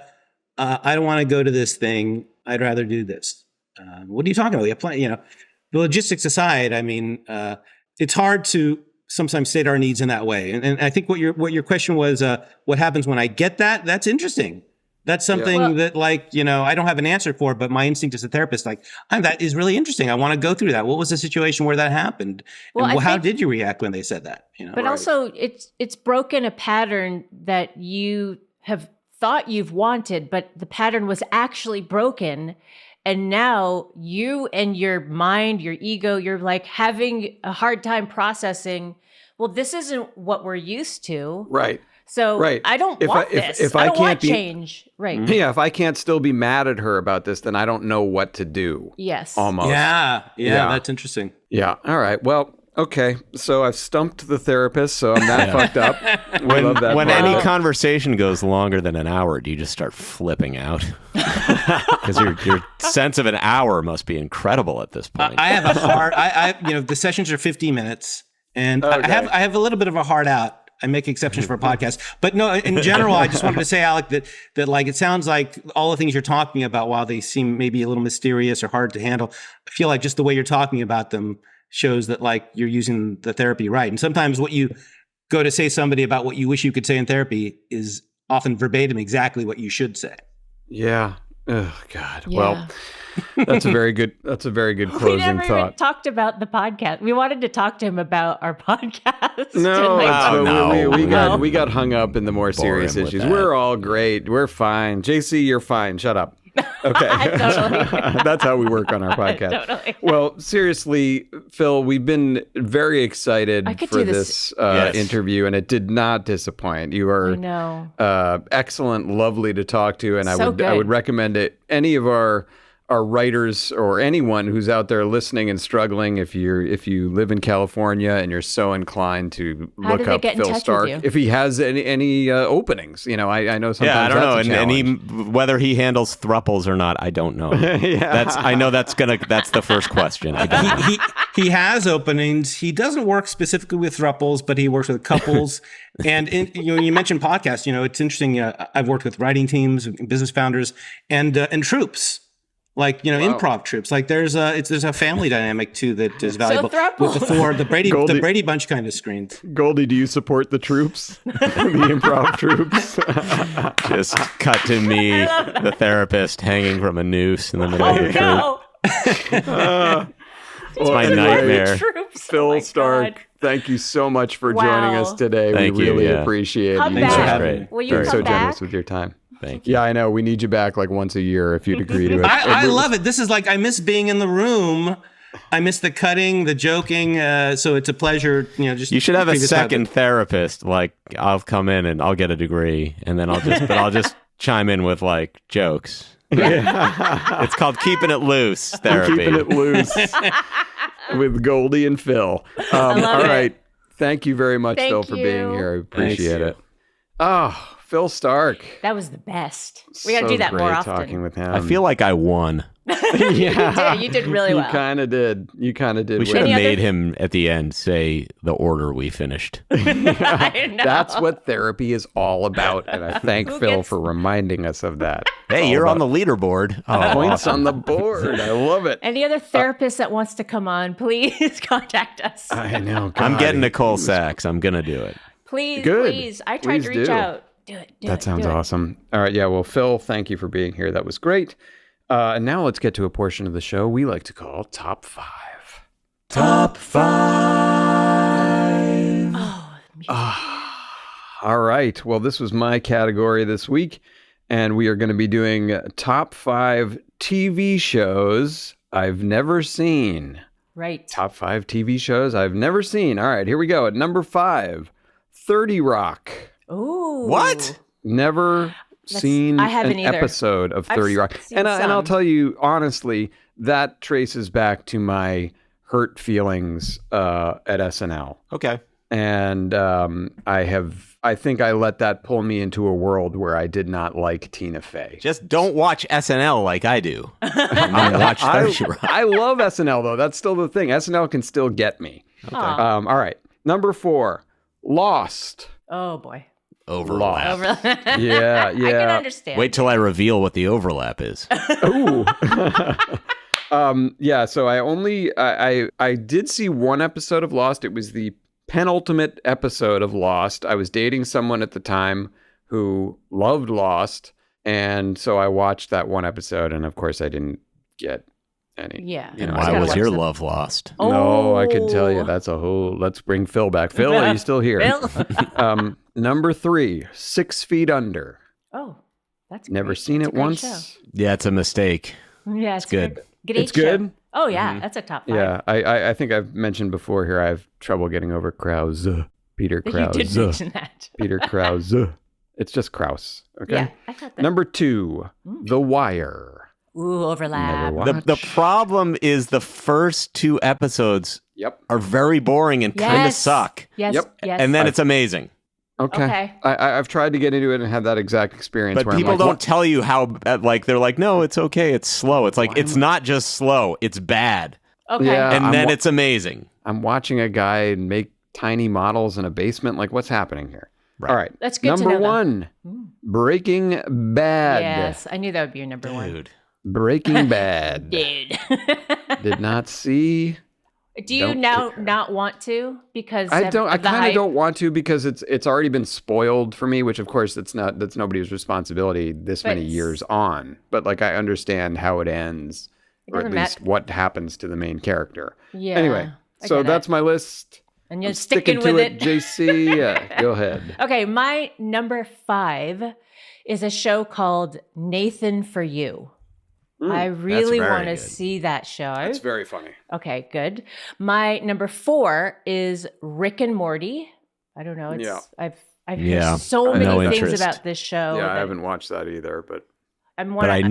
don't want to go to this thing. I'd rather do this. What are you talking about? The logistics aside, I mean, it's hard to sometimes state our needs in that way. And I think what your question was, what happens when I get that? That's interesting. That's something that, like, I don't have an answer for, but my instinct as a therapist, like, that is really interesting. I want to go through that. What was the situation where that happened? Well, and how did you react when they said that? But also, it's broken a pattern that you have thought you've wanted, but the pattern was actually broken. And now you and your mind, your ego, you're like having a hard time processing, well, this isn't what we're used to. Right. So I don't want this. If I don't want change. Right. Yeah. If I can't still be mad at her about this, then I don't know what to do. Yes. Almost. Yeah. That's interesting. Yeah. All right. Well, okay. So I've stumped the therapist, so I'm not fucked up. When any conversation goes longer than an hour, do you just start flipping out? Because your sense of an hour must be incredible at this point. I have a hard, the sessions are 15 minutes and I have a little bit of a hard out. I make exceptions for a podcast, but no, in general, I just wanted to say, Alec, that like, it sounds like all the things you're talking about, while they seem maybe a little mysterious or hard to handle, I feel like just the way you're talking about them shows that, like, you're using the therapy right. And sometimes what you go to say somebody about what you wish you could say in therapy is often verbatim exactly what you should say. Yeah. Oh God. Yeah. Well, that's a very good closing thought. We never even talked about the podcast. We wanted to talk to him about our podcast. We got hung up in the more serious issues. We're all great. We're fine. JC, you're fine. Shut up. Okay. That's how we work on our podcast. Totally. Well, seriously, Phil, we've been very excited for this interview, and it did not disappoint. You are excellent, lovely to talk to, and I would recommend it. Any of our writers or anyone who's out there listening and struggling, if you live in California and you're so inclined to look up Phil Stark, if he has any openings, I know sometimes. Yeah, I don't know, and whether he handles thruples or not, I don't know. I know that's the first question. He has openings. He doesn't work specifically with thruples, but he works with couples. And you mentioned podcasts. It's interesting. I've worked with writing teams, business founders, and troops. like improv troops. Like there's a family dynamic too that is valuable with the Brady Bunch kind of screens. Goldie, do you support the troops, the improv troops? Just cut to me, the therapist, hanging from a noose in the middle of the troop. It's my nightmare. Phil Stark, thank you so much for joining us today. We really appreciate it. Thanks for having me. Will you You're come so back? generous with your time. Thank you. Yeah, I know. We need you back like once a year if you'd agree to it. I love it. This is like, I miss being in the room. I miss the cutting, the joking. So it's a pleasure. You should have a second therapist. Like I'll come in and I'll get a degree, and then I'll just chime in with like jokes. Yeah. It's called keeping it loose therapy. Keeping it loose with Goldie and Phil. All right. Thank you very much, Phil, for being here. I appreciate it. Oh, Phil Stark. That was the best. We got to do that more often. Talking with him. I feel like I won. Yeah, you did really well. You kind of did. We should have made him at the end say the order we finished. That's what therapy is all about, and I thank Phil for reminding us of that. Hey, you're on the leaderboard. Points on the board. I love it. Any other therapist that wants to come on, please contact us. I know. God, I'm getting Nicole Sachs. I'm gonna do it. Please. I tried to reach out. Do it. That sounds awesome. All right. Yeah. Well, Phil, thank you for being here. That was great. And now let's get to a portion of the show we like to call Top 5. Top 5. All right. Well, this was my category this week, and we are going to be doing Top 5 TV shows I've never seen. Right. Top 5 TV shows I've never seen. All right. Here we go. At number 5, 30 Rock. Ooh. What? Never seen an episode of 30 Rock. And I'll tell you, honestly, that traces back to my hurt feelings at SNL. Okay. And I think I let that pull me into a world where I did not like Tina Fey. Just don't watch SNL like I do. I watch 30 Rock. I love SNL, though. That's still the thing. SNL can still get me. Okay. All right. Number 4, Lost. Oh, boy. Overlap. Yeah. I can understand. Wait till I reveal what the overlap is. Ooh. Yeah, so I did see one episode of Lost. It was the penultimate episode of Lost. I was dating someone at the time who loved Lost, and so I watched that one episode, and of course I didn't get any. Yeah. Why was your love lost? No, I can tell you. That's a whole... Let's bring Phil back. Phil, are you still here? Phil? Number 3, 6 Feet Under. Oh, that's never great. seen That's it once. show. Yeah, it's a mistake. Yeah, it's good. It's good? Oh, yeah. That's a top 5. Yeah, I think I've mentioned before here, I have trouble getting over Krause. Peter Krause. You did mention that. Peter Krause. It's just Krause. Okay. Yeah, I thought that. Number 2, The Wire. Ooh, overlap. The problem is the first 2 episodes are very boring and kind of suck. Yes. And then it's amazing. Okay. I've tried to get into it and have that exact experience. But where people I'm like, don't tell you how, like, they're like, no, it's okay. It's slow. It's like, it's not just slow. It's bad. Okay. Yeah, and then it's amazing. I'm watching a guy make tiny models in a basement. Like, what's happening here? Right. All right. That's good to Number know, 1, Breaking Bad. Yes, I knew that would be your number 1. Breaking Bad. Dude. Did not see. Do you now not want to because I don't? I kind of hype? don't want to because it's already been spoiled for me. Which of course that's nobody's responsibility this many years on. But like I understand how it ends, or at least what happens to the main character. Yeah. Anyway, so that's my list. And you're I'm sticking with it, JC. Go ahead. Okay, my number 5 is a show called Nathan for You. I really want to see that show. It's very funny. Okay, good. My number 4 is Rick and Morty. I don't know. I've heard so many things about this show. Yeah, I haven't watched that either, but I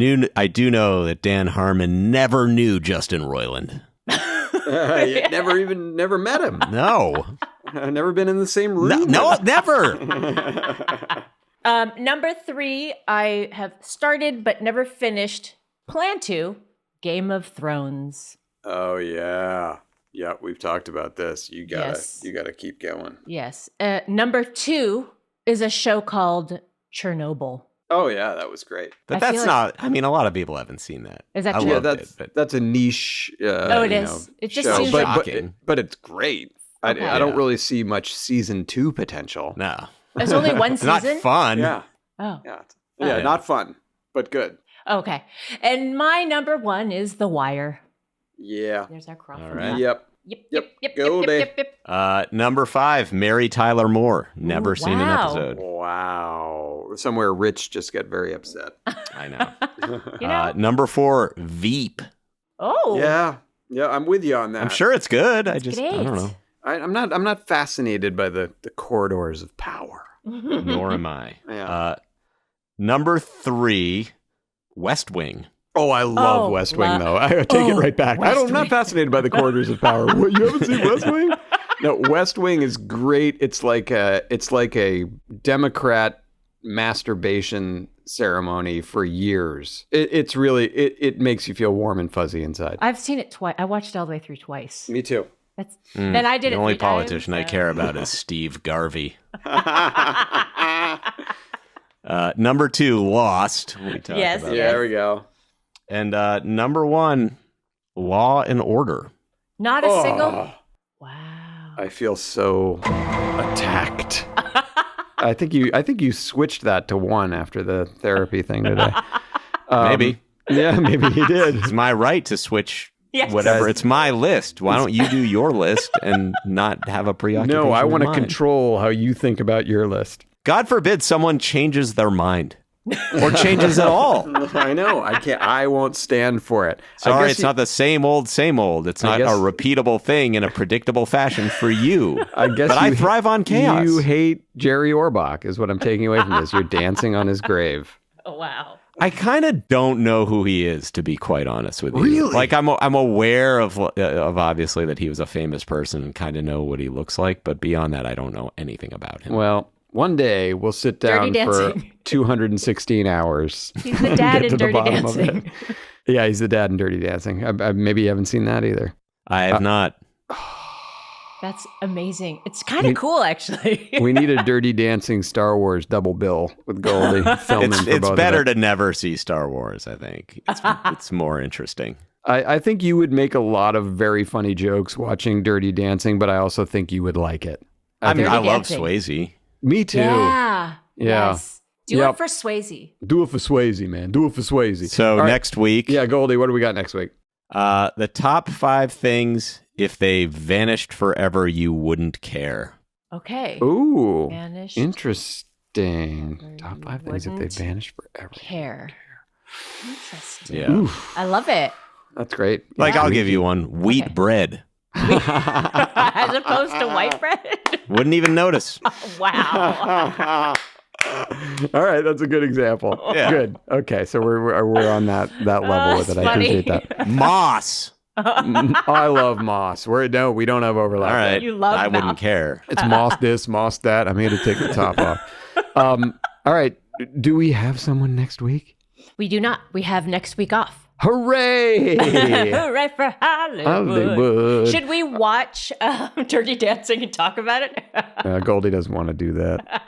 do know that Dan Harmon never knew Justin Roiland. Never met him. No. Never been in the same room. No, never. Number 3, I have started but never finished. Plan to Game of Thrones. Oh yeah, we've talked about this. You gotta keep going. Yes. Number 2 is a show called Chernobyl. Oh yeah, that was great. But that's not. I mean, a lot of people haven't seen that. Is that I true? loved it, That's a niche. It is. It just show, seems but it's great. Okay. I don't really see much season 2 potential. No, There's only one season. not fun. Yeah. Oh. Yeah, not fun, but good. Okay. And my number 1 is The Wire. Yeah. There's our crop. All right. Yep. Goldie. Number 5, Mary Tyler Moore. Never seen an wow. episode. Wow. Somewhere Rich just got very upset. I know. You know? Number 4, Veep. Oh. Yeah, I'm with you on that. I'm sure it's good. I great. don't know. I'm not fascinated by the corridors of power. Nor am I. Yeah. Number 3, West Wing. Oh, I love West Wing, though. I take it right back. I'm not fascinated by the corridors of power. What, you haven't seen West Wing? No, West Wing is great. It's like a Democrat masturbation ceremony for years. It's really it makes you feel warm and fuzzy inside. I've seen it twice. I watched it all the way through twice. Me too. And I did The it. only 3 politician times, I care about is Steve Garvey. Number 2, Lost. We talked Yes, about yes. that. There we go. And number 1, Law and Order. Not a single. Wow. I feel so attacked. I think you switched that to 1 after the therapy thing today. Maybe. Yeah, maybe he did. It's my right to switch Yes. whatever. It's my list. Why don't you do your list and not have a preoccupation? No, I want to with mine? control how you think about your list. God forbid someone changes their mind or changes at all. I know. I can't. I won't stand for it. Sorry, it's not the same old, same old. It's not a repeatable thing in a predictable fashion for you. I guess, but I thrive on chaos. You hate Jerry Orbach, is what I'm taking away from this. You're dancing on his grave. Oh, wow. I kind of don't know who he is, to be quite honest with you. Really? Like I'm aware of obviously that he was a famous person and kind of know what he looks like, but beyond that, I don't know anything about him. Well, one day we'll sit down for 216 hours. He's the dad in Dirty Dancing. Yeah, he's the dad in Dirty Dancing. Maybe you haven't seen that either. I have not. That's amazing. It's kind of cool, actually. We need a Dirty Dancing Star Wars double bill with Goldie filming for both It's of better us. to never see Star Wars, I think. It's more interesting. I think you would make a lot of very funny jokes watching Dirty Dancing, but I also think you would like it. I mean, I love Dancing. Swayze. Me too. Yeah. Yes. Do Yep. it for Swayze. Do it for Swayze, man. Do it for Swayze. So All right. next week, Yeah, Goldie, what do we got next week? the top 5 things, if they vanished forever, you wouldn't care. Okay. Ooh, Vanished. interesting. Top 5 things if they wouldn't vanished forever. Care. Interesting. Yeah. Oof, I love it. that's great. Like, I'll give you one. Wheat Okay. bread. As opposed to white bread. Wouldn't even notice. Wow. All right, that's a good example. Yeah. Good. Okay, so we're on that level with it. I funny. appreciate that. Moss. I love moss. We don't have overlap. All right. You love I wouldn't mouth. care. It's moss this, moss that. I'm here to take the top off. All right. Do we have someone next week? We do not. We have next week off. Hooray! Hooray for Hollywood. Hollywood. Should we watch Dirty Dancing and talk about it? Goldie doesn't want to do that.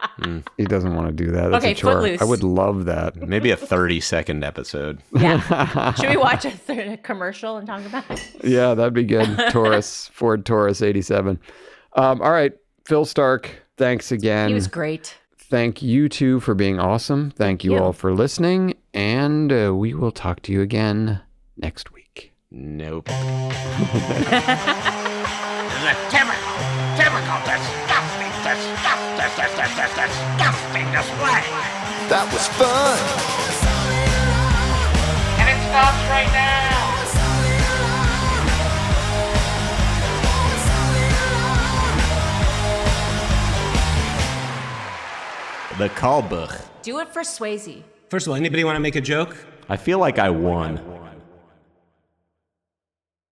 He doesn't want to do that. That's Okay, a chore. Footloose. I would love that. Maybe a 30-second episode. Yeah. Should we watch a commercial and talk about it? Yeah, that'd be good. Ford Taurus 87. All right, Phil Stark, thanks again. He was great. Thank you two for being awesome. Thank you all for listening. And we will talk to you again next week. Nope. This is a typical, disgusting display. That was fun. And it stops right now. The Callbuch. Do it for Swayze. First of all, anybody want to make a joke? I feel like I won.